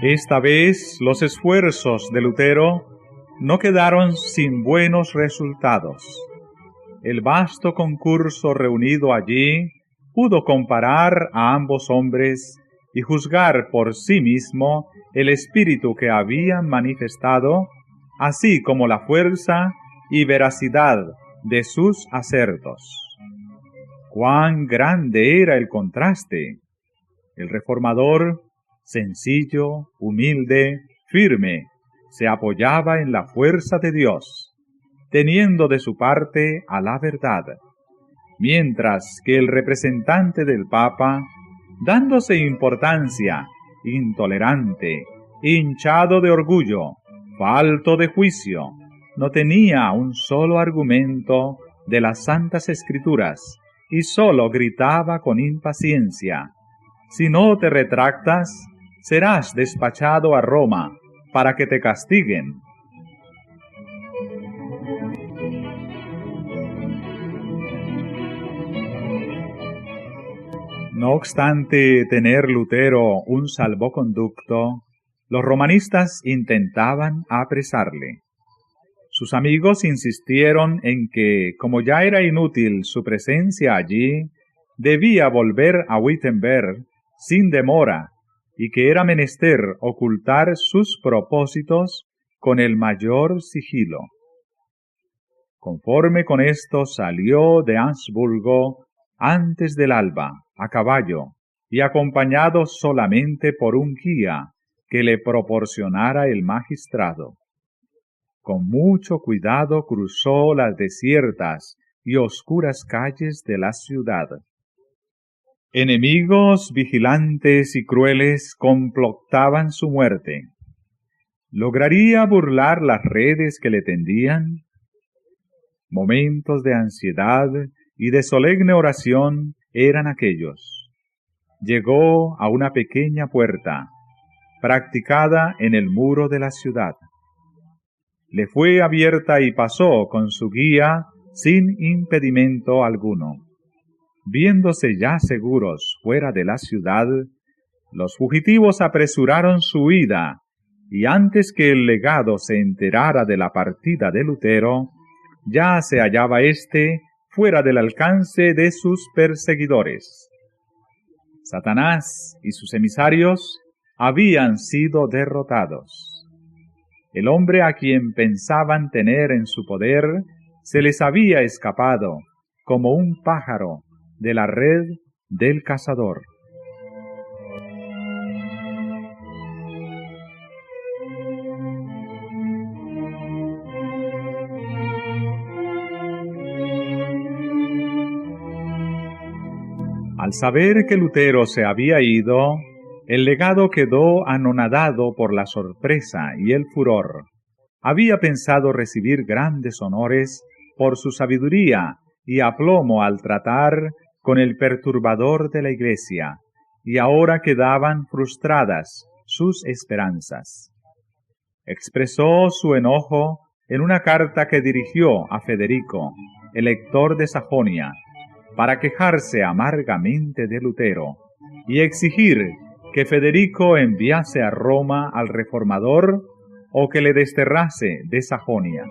Esta vez los esfuerzos de Lutero no quedaron sin buenos resultados. El vasto concurso reunido allí pudo comparar a ambos hombres y juzgar por sí mismo el espíritu que habían manifestado, así como la fuerza y veracidad de sus asertos. ¡Cuán grande era el contraste! El reformador, sencillo, humilde, firme, se apoyaba en la fuerza de Dios, teniendo de su parte a la verdad, mientras que el representante del Papa, dándose importancia, intolerante, hinchado de orgullo, falto de juicio, no tenía un solo argumento de las Santas Escrituras y sólo gritaba con impaciencia: «Si no te retractas, serás despachado a Roma para que te castiguen». No obstante tener Lutero un salvoconducto, los romanistas intentaban apresarle. Sus amigos insistieron en que, como ya era inútil su presencia allí, debía volver a Wittenberg sin demora y que era menester ocultar sus propósitos con el mayor sigilo. Conforme con esto salió de Augsburgo antes del alba, a caballo, y acompañado solamente por un guía que le proporcionara el magistrado. Con mucho cuidado cruzó las desiertas y oscuras calles de la ciudad. Enemigos vigilantes y crueles complotaban su muerte. ¿Lograría burlar las redes que le tendían? Momentos de ansiedad y de solemne oración eran aquellos. Llegó a una pequeña puerta, practicada en el muro de la ciudad. Le fue abierta y pasó con su guía sin impedimento alguno. Viéndose ya seguros fuera de la ciudad, los fugitivos apresuraron su huida, y antes que el legado se enterara de la partida de Lutero, ya se hallaba éste fuera del alcance de sus perseguidores. Satanás y sus emisarios habían sido derrotados. El hombre a quien pensaban tener en su poder se les había escapado como un pájaro de la red del cazador. Al saber que Lutero se había ido, el legado quedó anonadado por la sorpresa y el furor. Había pensado recibir grandes honores por su sabiduría y aplomo al tratar con el perturbador de la Iglesia, y ahora quedaban frustradas sus esperanzas. Expresó su enojo en una carta que dirigió a Federico, elector de Sajonia, para quejarse amargamente de Lutero y exigir que Federico enviase a Roma al reformador o que le desterrase de Sajonia.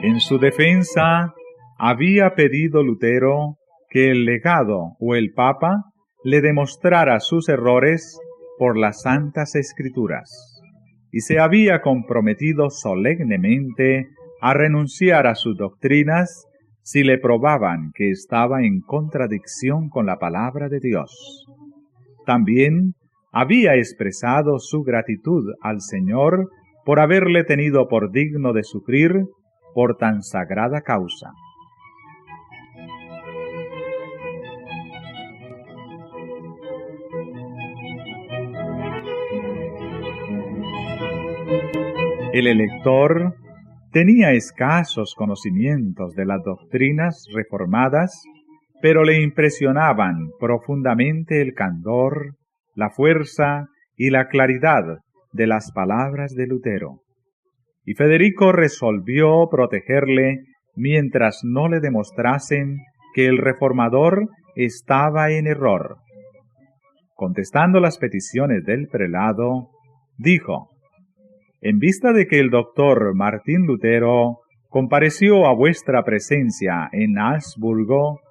En su defensa, había pedido Lutero que el legado o el papa le demostrara sus errores por las Santas Escrituras, y se había comprometido solemnemente a renunciar a sus doctrinas si le probaban que estaba en contradicción con la palabra de Dios. También había expresado su gratitud al Señor por haberle tenido por digno de sufrir por tan sagrada causa. El elector tenía escasos conocimientos de las doctrinas reformadas, pero le impresionaban profundamente el candor, la fuerza y la claridad de las palabras de Lutero. Y Federico resolvió protegerle mientras no le demostrasen que el reformador estaba en error. Contestando las peticiones del prelado, dijo: en vista de que el doctor Martín Lutero compareció a vuestra presencia en Augsburgo,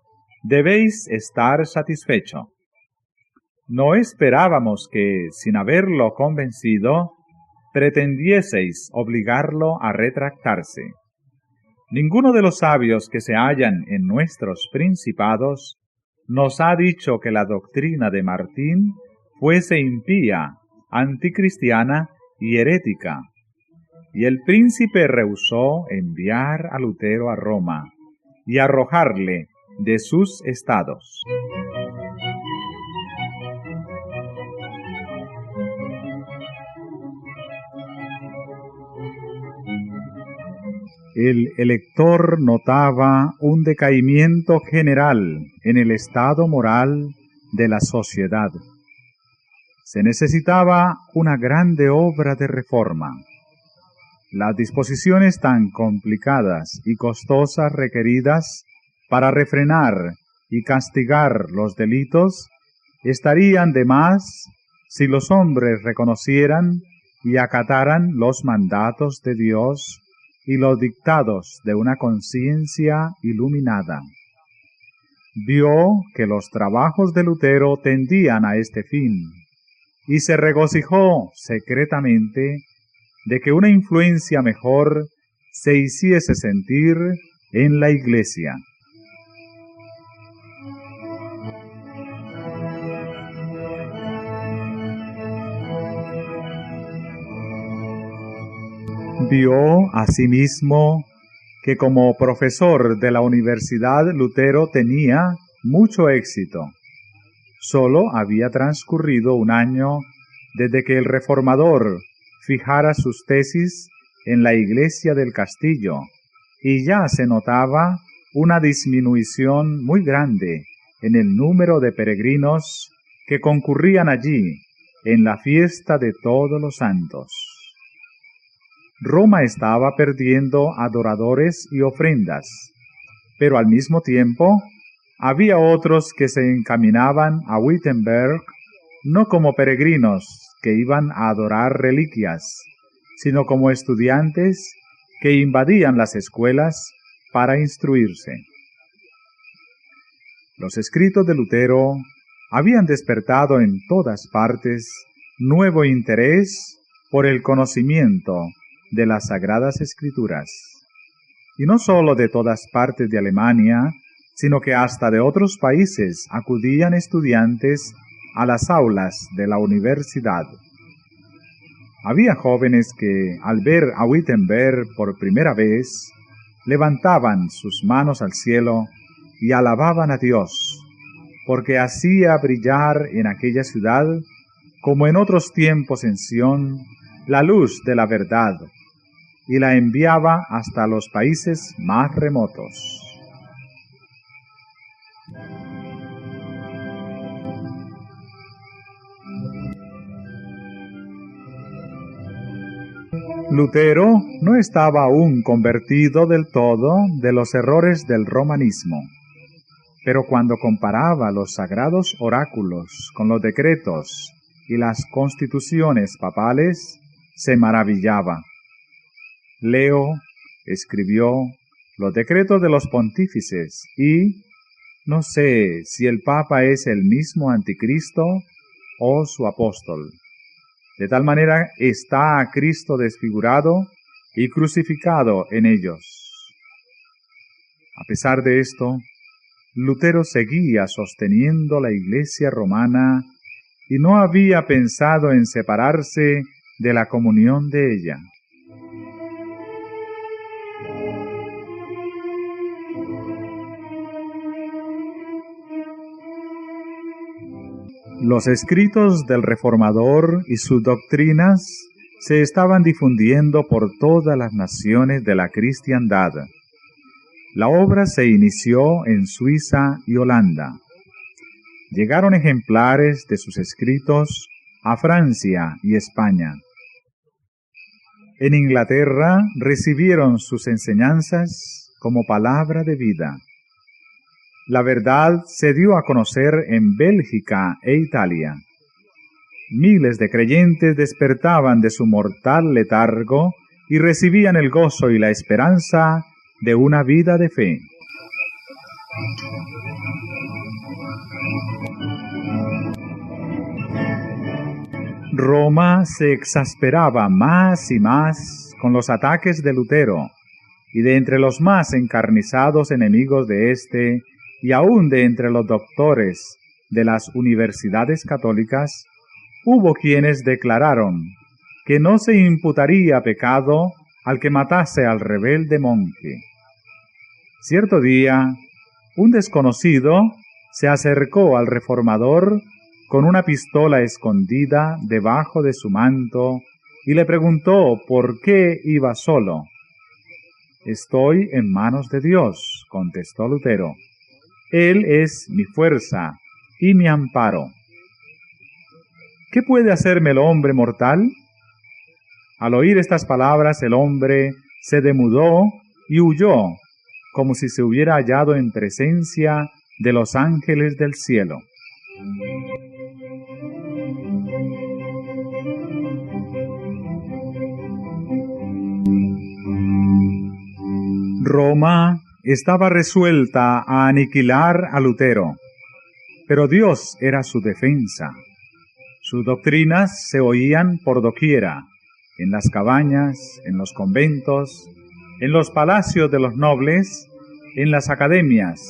debéis estar satisfecho. No esperábamos que, sin haberlo convencido, pretendieseis obligarlo a retractarse. Ninguno de los sabios que se hallan en nuestros principados nos ha dicho que la doctrina de Martín fuese impía, anticristiana y herética, y el príncipe rehusó enviar a Lutero a Roma y arrojarle de sus estados. El elector notaba un decaimiento general en el estado moral de la sociedad. Se necesitaba una grande obra de reforma. Las disposiciones tan complicadas y costosas requeridas para refrenar y castigar los delitos estarían de más si los hombres reconocieran y acataran los mandatos de Dios y los dictados de una conciencia iluminada. Vio que los trabajos de Lutero tendían a este fin, y se regocijó secretamente de que una influencia mejor se hiciese sentir en la Iglesia. Vio asimismo que como profesor de la universidad Lutero tenía mucho éxito. Solo había transcurrido un año desde que el reformador fijara sus tesis en la iglesia del castillo, y ya se notaba una disminución muy grande en el número de peregrinos que concurrían allí en la fiesta de todos los santos. Roma estaba perdiendo adoradores y ofrendas, pero al mismo tiempo había otros que se encaminaban a Wittenberg no como peregrinos que iban a adorar reliquias, sino como estudiantes que invadían las escuelas para instruirse. Los escritos de Lutero habían despertado en todas partes nuevo interés por el conocimiento de las Sagradas Escrituras, y no sólo de todas partes de Alemania, sino que hasta de otros países acudían estudiantes a las aulas de la universidad. Había jóvenes que, al ver a Wittenberg por primera vez, levantaban sus manos al cielo y alababan a Dios, porque hacía brillar en aquella ciudad, como en otros tiempos en Sión, la luz de la verdad, y la enviaba hasta los países más remotos. Lutero no estaba aún convertido del todo de los errores del romanismo, pero cuando comparaba los sagrados oráculos con los decretos y las constituciones papales, se maravillaba. Leo escribió los decretos de los pontífices y no sé si el Papa es el mismo anticristo o su apóstol. De tal manera está a Cristo desfigurado y crucificado en ellos. A pesar de esto, Lutero seguía sosteniendo la Iglesia romana y no había pensado en separarse de la comunión de ella. Los escritos del Reformador y sus doctrinas se estaban difundiendo por todas las naciones de la cristiandad. La obra se inició en Suiza y Holanda. Llegaron ejemplares de sus escritos a Francia y España. En Inglaterra recibieron sus enseñanzas como palabra de vida. La verdad se dio a conocer en Bélgica e Italia. Miles de creyentes despertaban de su mortal letargo y recibían el gozo y la esperanza de una vida de fe. Roma se exasperaba más y más con los ataques de Lutero, y de entre los más encarnizados enemigos de éste, y aún de entre los doctores de las universidades católicas, hubo quienes declararon que no se imputaría pecado al que matase al rebelde monje. Cierto día, un desconocido se acercó al reformador con una pistola escondida debajo de su manto y le preguntó por qué iba solo. «Estoy en manos de Dios», contestó Lutero. «Él es mi fuerza y mi amparo». ¿Qué puede hacerme el hombre mortal? Al oír estas palabras, el hombre se demudó y huyó, como si se hubiera hallado en presencia de los ángeles del cielo. Roma estaba resuelta a aniquilar a Lutero, pero Dios era su defensa. Sus doctrinas se oían por doquiera, en las cabañas, en los conventos, en los palacios de los nobles, en las academias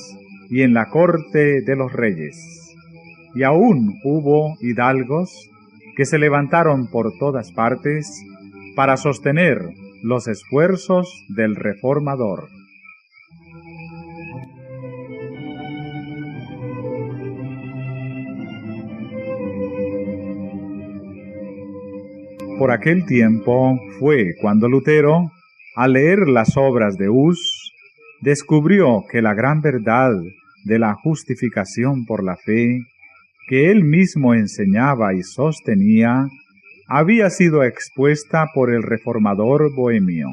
y en la corte de los reyes. Y aún hubo hidalgos que se levantaron por todas partes para sostener los esfuerzos del reformador. Por aquel tiempo fue cuando Lutero, al leer las obras de Hus, descubrió que la gran verdad de la justificación por la fe que él mismo enseñaba y sostenía, había sido expuesta por el reformador bohemio.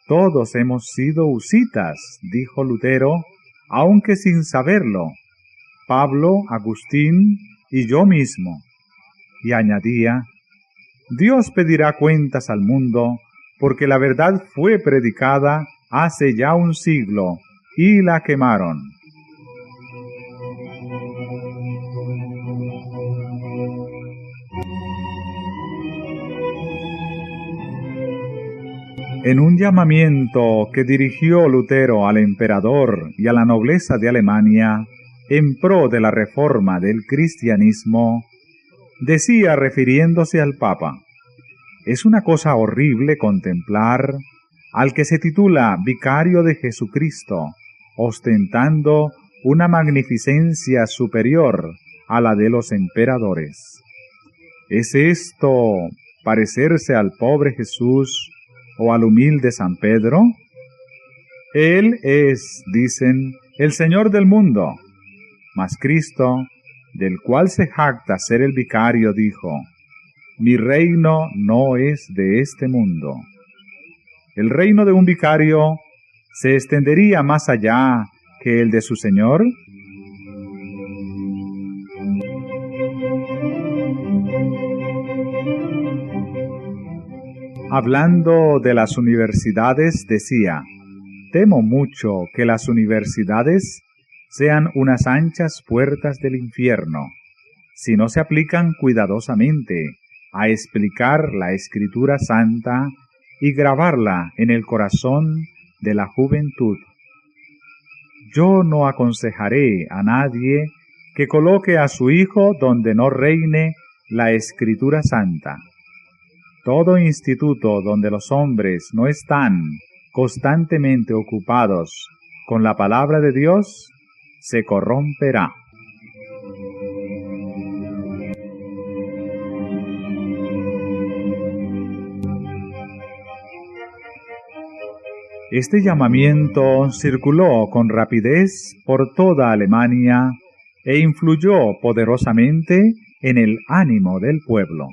Todos hemos sido husitas, dijo Lutero, aunque sin saberlo, Pablo, Agustín y yo mismo. Y añadía, Dios pedirá cuentas al mundo, porque la verdad fue predicada hace ya un siglo, y la quemaron. En un llamamiento que dirigió Lutero al emperador y a la nobleza de Alemania, en pro de la reforma del cristianismo, decía refiriéndose al Papa, es una cosa horrible contemplar al que se titula Vicario de Jesucristo, ostentando una magnificencia superior a la de los emperadores. ¿Es esto parecerse al pobre Jesús o al humilde San Pedro? Él es, dicen, el Señor del mundo, mas Cristo, del cual se jacta ser el vicario, dijo, mi reino no es de este mundo. ¿El reino de un vicario se extendería más allá que el de su Señor? Hablando de las universidades, decía, temo mucho que las universidades sean unas anchas puertas del infierno, si no se aplican cuidadosamente a explicar la Escritura Santa y grabarla en el corazón de la juventud. Yo no aconsejaré a nadie que coloque a su hijo donde no reine la Escritura Santa. Todo instituto donde los hombres no están constantemente ocupados con la palabra de Dios se corromperá. Este llamamiento circuló con rapidez por toda Alemania e influyó poderosamente en el ánimo del pueblo.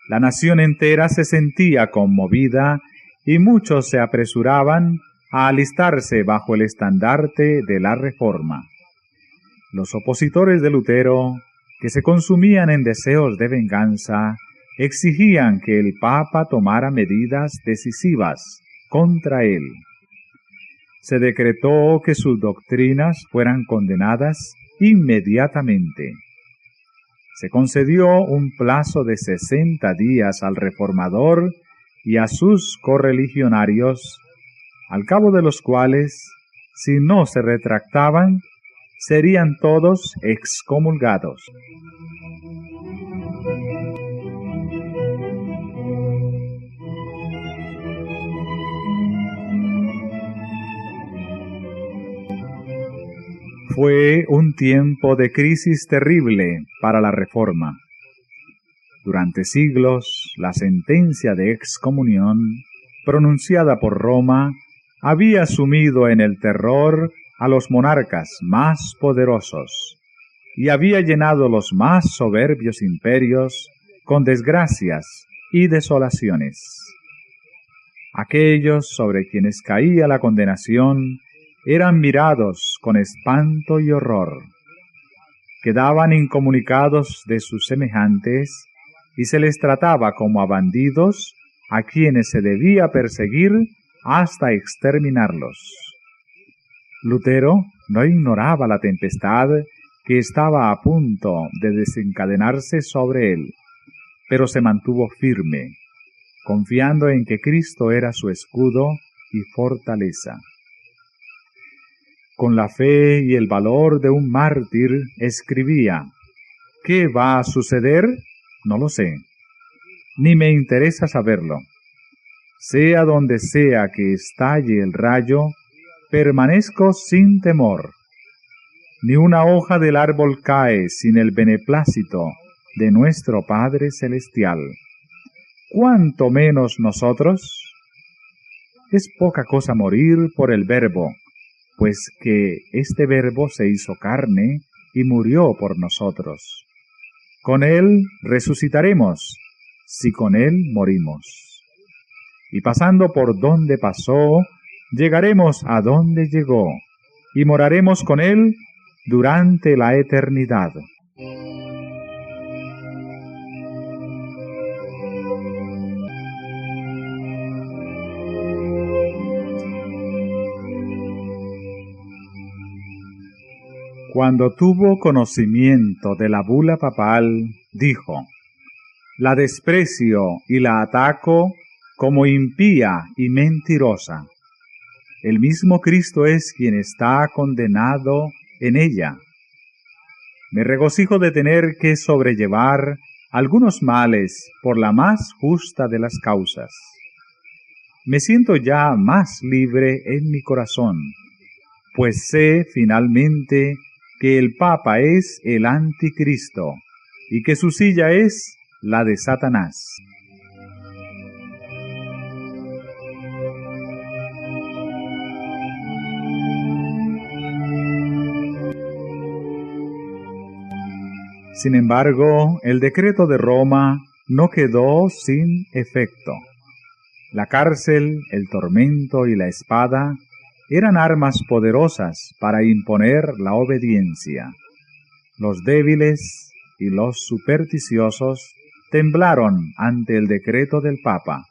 La nación entera se sentía conmovida y muchos se apresuraban a alistarse bajo el estandarte de la Reforma. Los opositores de Lutero, que se consumían en deseos de venganza, exigían que el Papa tomara medidas decisivas contra él. Se decretó que sus doctrinas fueran condenadas inmediatamente. Se concedió un plazo de 60 días al reformador y a sus correligionarios, al cabo de los cuales, si no se retractaban, serían todos excomulgados. Fue un tiempo de crisis terrible para la Reforma. Durante siglos, la sentencia de excomunión, pronunciada por Roma, había sumido en el terror a los monarcas más poderosos y había llenado los más soberbios imperios con desgracias y desolaciones. Aquellos sobre quienes caía la condenación eran mirados con espanto y horror. Quedaban incomunicados de sus semejantes y se les trataba como a bandidos a quienes se debía perseguir hasta exterminarlos. Lutero no ignoraba la tempestad que estaba a punto de desencadenarse sobre él, pero se mantuvo firme, confiando en que Cristo era su escudo y fortaleza. Con la fe y el valor de un mártir escribía, ¿qué va a suceder? No lo sé, ni me interesa saberlo. Sea donde sea que estalle el rayo, permanezco sin temor. Ni una hoja del árbol cae sin el beneplácito de nuestro Padre Celestial. ¿Cuánto menos nosotros? Es poca cosa morir por el Verbo, pues que este Verbo se hizo carne y murió por nosotros. Con él resucitaremos, si con él morimos. Y pasando por donde pasó, llegaremos a donde llegó, y moraremos con él durante la eternidad. Cuando tuvo conocimiento de la bula papal, dijo: la desprecio y la ataco como impía y mentirosa. El mismo Cristo es quien está condenado en ella. Me regocijo de tener que sobrellevar algunos males por la más justa de las causas. Me siento ya más libre en mi corazón, pues sé finalmente que el Papa es el Anticristo y que su silla es la de Satanás. Sin embargo, el decreto de Roma no quedó sin efecto. La cárcel, el tormento y la espada eran armas poderosas para imponer la obediencia. Los débiles y los supersticiosos temblaron ante el decreto del Papa.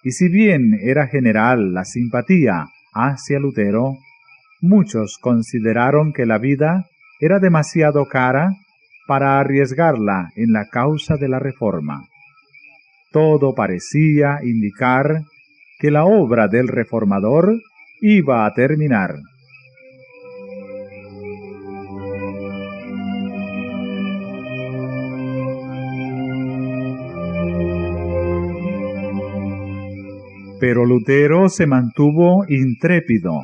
Y si bien era general la simpatía hacia Lutero, muchos consideraron que la vida era demasiado cara para arriesgarla en la causa de la reforma. Todo parecía indicar que la obra del reformador iba a terminar. Pero Lutero se mantuvo intrépido.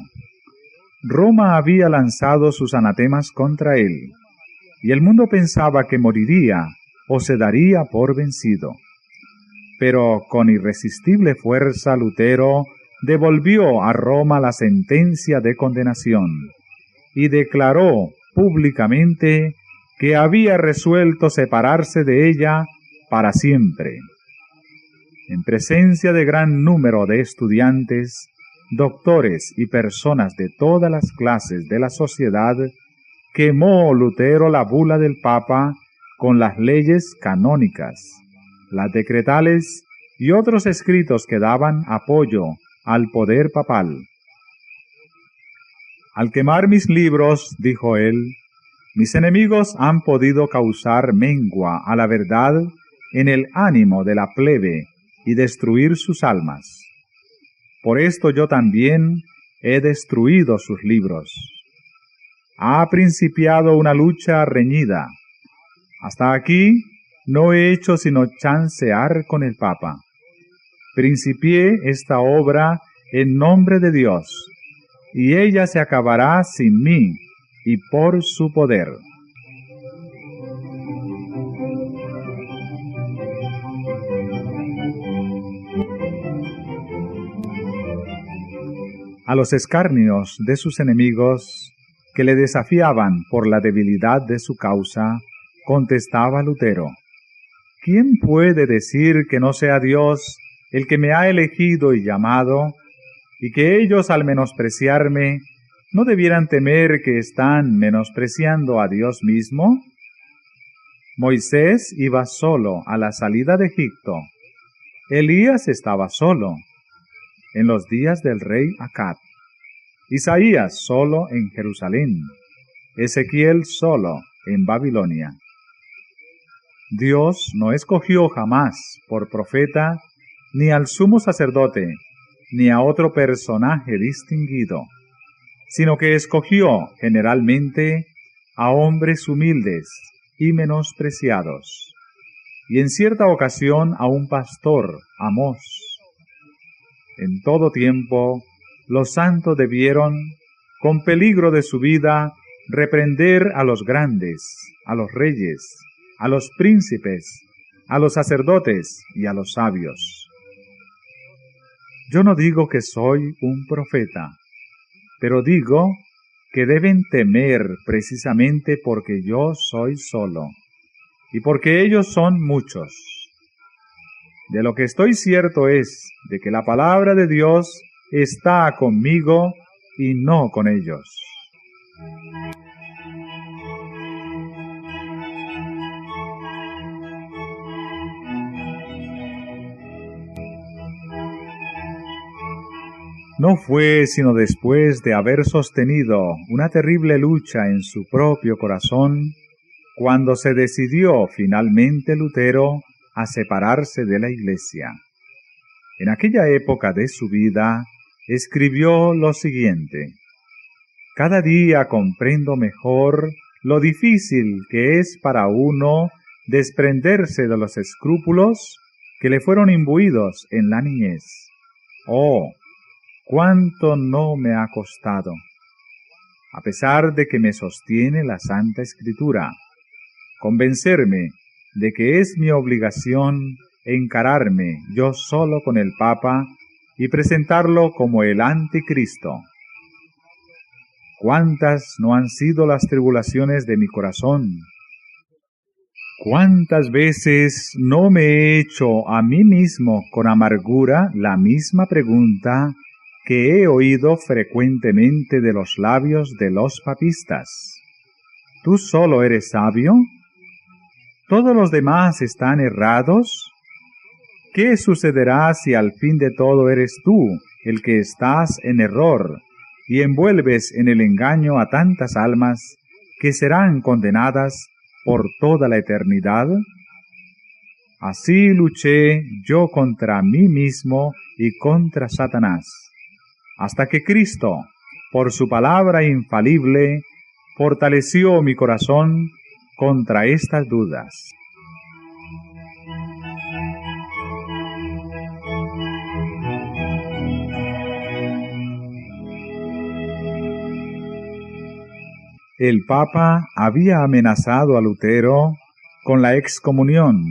Roma había lanzado sus anatemas contra él, y el mundo pensaba que moriría o se daría por vencido. Pero con irresistible fuerza Lutero devolvió a Roma la sentencia de condenación y declaró públicamente que había resuelto separarse de ella para siempre. En presencia de gran número de estudiantes, doctores y personas de todas las clases de la sociedad, quemó Lutero la bula del Papa con las leyes canónicas, las decretales y otros escritos que daban apoyo al poder papal. Al quemar mis libros, dijo él, mis enemigos han podido causar mengua a la verdad en el ánimo de la plebe y destruir sus almas. Por esto yo también he destruido sus libros. Ha principiado una lucha reñida. Hasta aquí no he hecho sino chancear con el Papa. Principié esta obra en nombre de Dios, y ella se acabará sin mí y por su poder. A los escarnios de sus enemigos, que le desafiaban por la debilidad de su causa, contestaba Lutero: ¿quién puede decir que no sea Dios el que me ha elegido y llamado, y que ellos al menospreciarme no debieran temer que están menospreciando a Dios mismo? Moisés iba solo a la salida de Egipto. Elías estaba solo en los días del rey Acab. Isaías solo en Jerusalén. Ezequiel solo en Babilonia. Dios no escogió jamás por profeta ni al sumo sacerdote, ni a otro personaje distinguido, sino que escogió generalmente a hombres humildes y menospreciados, y en cierta ocasión a un pastor, Amós. En todo tiempo, los santos debieron, con peligro de su vida, reprender a los grandes, a los reyes, a los príncipes, a los sacerdotes y a los sabios. Yo no digo que soy un profeta, pero digo que deben temer precisamente porque yo soy solo, y porque ellos son muchos. De lo que estoy cierto es de que la palabra de Dios está conmigo y no con ellos. No fue sino después de haber sostenido una terrible lucha en su propio corazón, cuando se decidió finalmente Lutero a separarse de la Iglesia. En aquella época de su vida, escribió lo siguiente: «Cada día comprendo mejor lo difícil que es para uno desprenderse de los escrúpulos que le fueron imbuidos en la niñez. Oh, cuánto no me ha costado, a pesar de que me sostiene la Santa Escritura, convencerme de que es mi obligación encararme yo solo con el Papa y presentarlo como el Anticristo. ¿Cuántas no han sido las tribulaciones de mi corazón? ¿Cuántas veces no me he hecho a mí mismo con amargura la misma pregunta que he oído frecuentemente de los labios de los papistas? ¿Tú solo eres sabio? ¿Todos los demás están errados? ¿Qué sucederá si al fin de todo eres tú el que estás en error y envuelves en el engaño a tantas almas que serán condenadas por toda la eternidad? Así luché yo contra mí mismo y contra Satanás, hasta que Cristo, por su palabra infalible, fortaleció mi corazón contra estas dudas. El Papa había amenazado a Lutero con la excomunión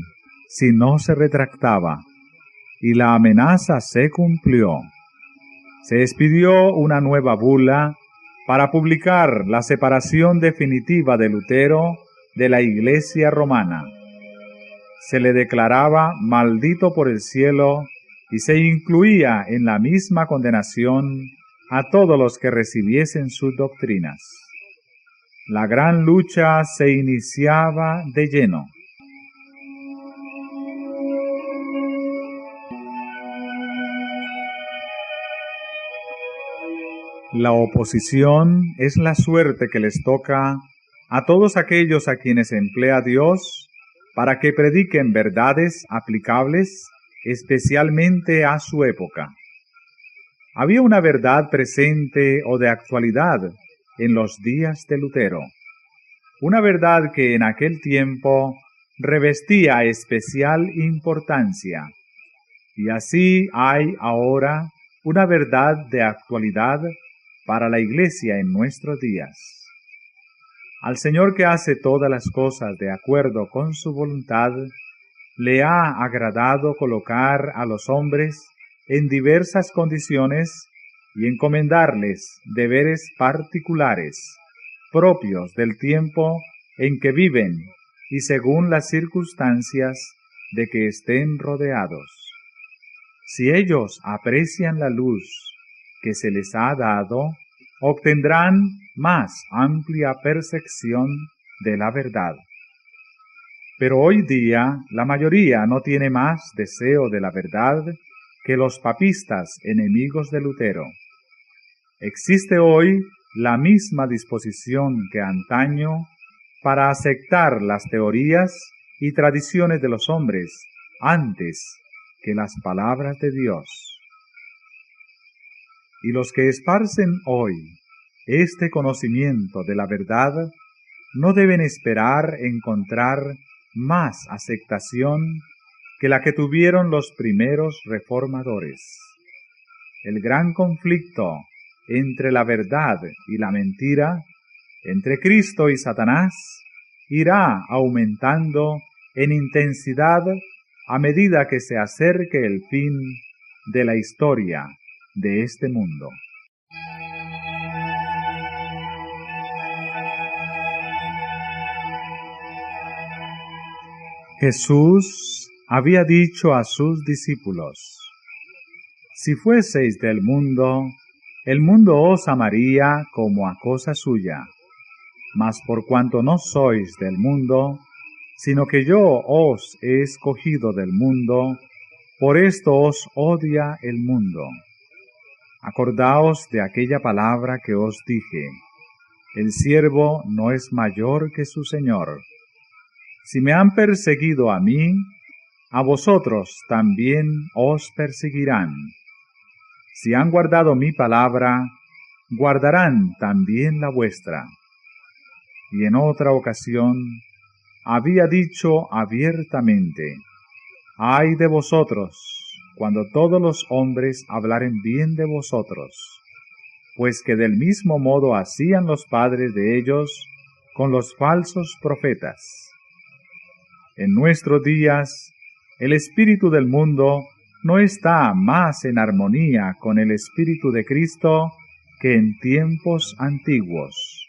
si no se retractaba, y la amenaza se cumplió. Se expidió una nueva bula para publicar la separación definitiva de Lutero de la Iglesia romana. Se le declaraba maldito por el cielo y se incluía en la misma condenación a todos los que recibiesen sus doctrinas. La gran lucha se iniciaba de lleno. La oposición es la suerte que les toca a todos aquellos a quienes emplea Dios para que prediquen verdades aplicables especialmente a su época. Había una verdad presente o de actualidad en los días de Lutero, una verdad que en aquel tiempo revestía especial importancia, y así hay ahora una verdad de actualidad para la Iglesia en nuestros días. Al Señor, que hace todas las cosas de acuerdo con su voluntad, le ha agradado colocar a los hombres en diversas condiciones y encomendarles deberes particulares, propios del tiempo en que viven y según las circunstancias de que estén rodeados. Si ellos aprecian la luz que se les ha dado, obtendrán más amplia percepción de la verdad. Pero hoy día la mayoría no tiene más deseo de la verdad que los papistas enemigos de Lutero. Existe hoy la misma disposición que antaño para aceptar las teorías y tradiciones de los hombres antes que las palabras de Dios. Y los que esparcen hoy este conocimiento de la verdad no deben esperar encontrar más aceptación que la que tuvieron los primeros reformadores. El gran conflicto entre la verdad y la mentira, entre Cristo y Satanás, irá aumentando en intensidad a medida que se acerque el fin de la historia de este mundo. Jesús había dicho a sus discípulos: Si fueseis del mundo, el mundo os amaría como a cosa suya. Mas por cuanto no sois del mundo, sino que yo os he escogido del mundo, por esto os odia el mundo. Acordaos de aquella palabra que os dije: el siervo no es mayor que su señor. Si me han perseguido a mí, a vosotros también os perseguirán. Si han guardado mi palabra, guardarán también la vuestra. Y en otra ocasión había dicho abiertamente: ay de vosotros, cuando todos los hombres hablaren bien de vosotros, pues que del mismo modo hacían los padres de ellos con los falsos profetas. En nuestros días, el espíritu del mundo no está más en armonía con el espíritu de Cristo que en tiempos antiguos.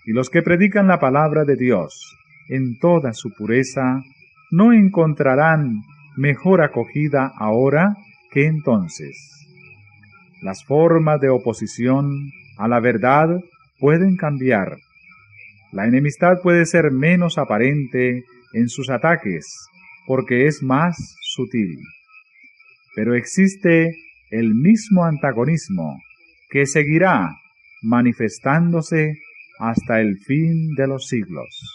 Y los que predican la palabra de Dios en toda su pureza no encontrarán mejor acogida ahora que entonces. Las formas de oposición a la verdad pueden cambiar. La enemistad puede ser menos aparente en sus ataques, porque es más sutil. Pero existe el mismo antagonismo que seguirá manifestándose hasta el fin de los siglos.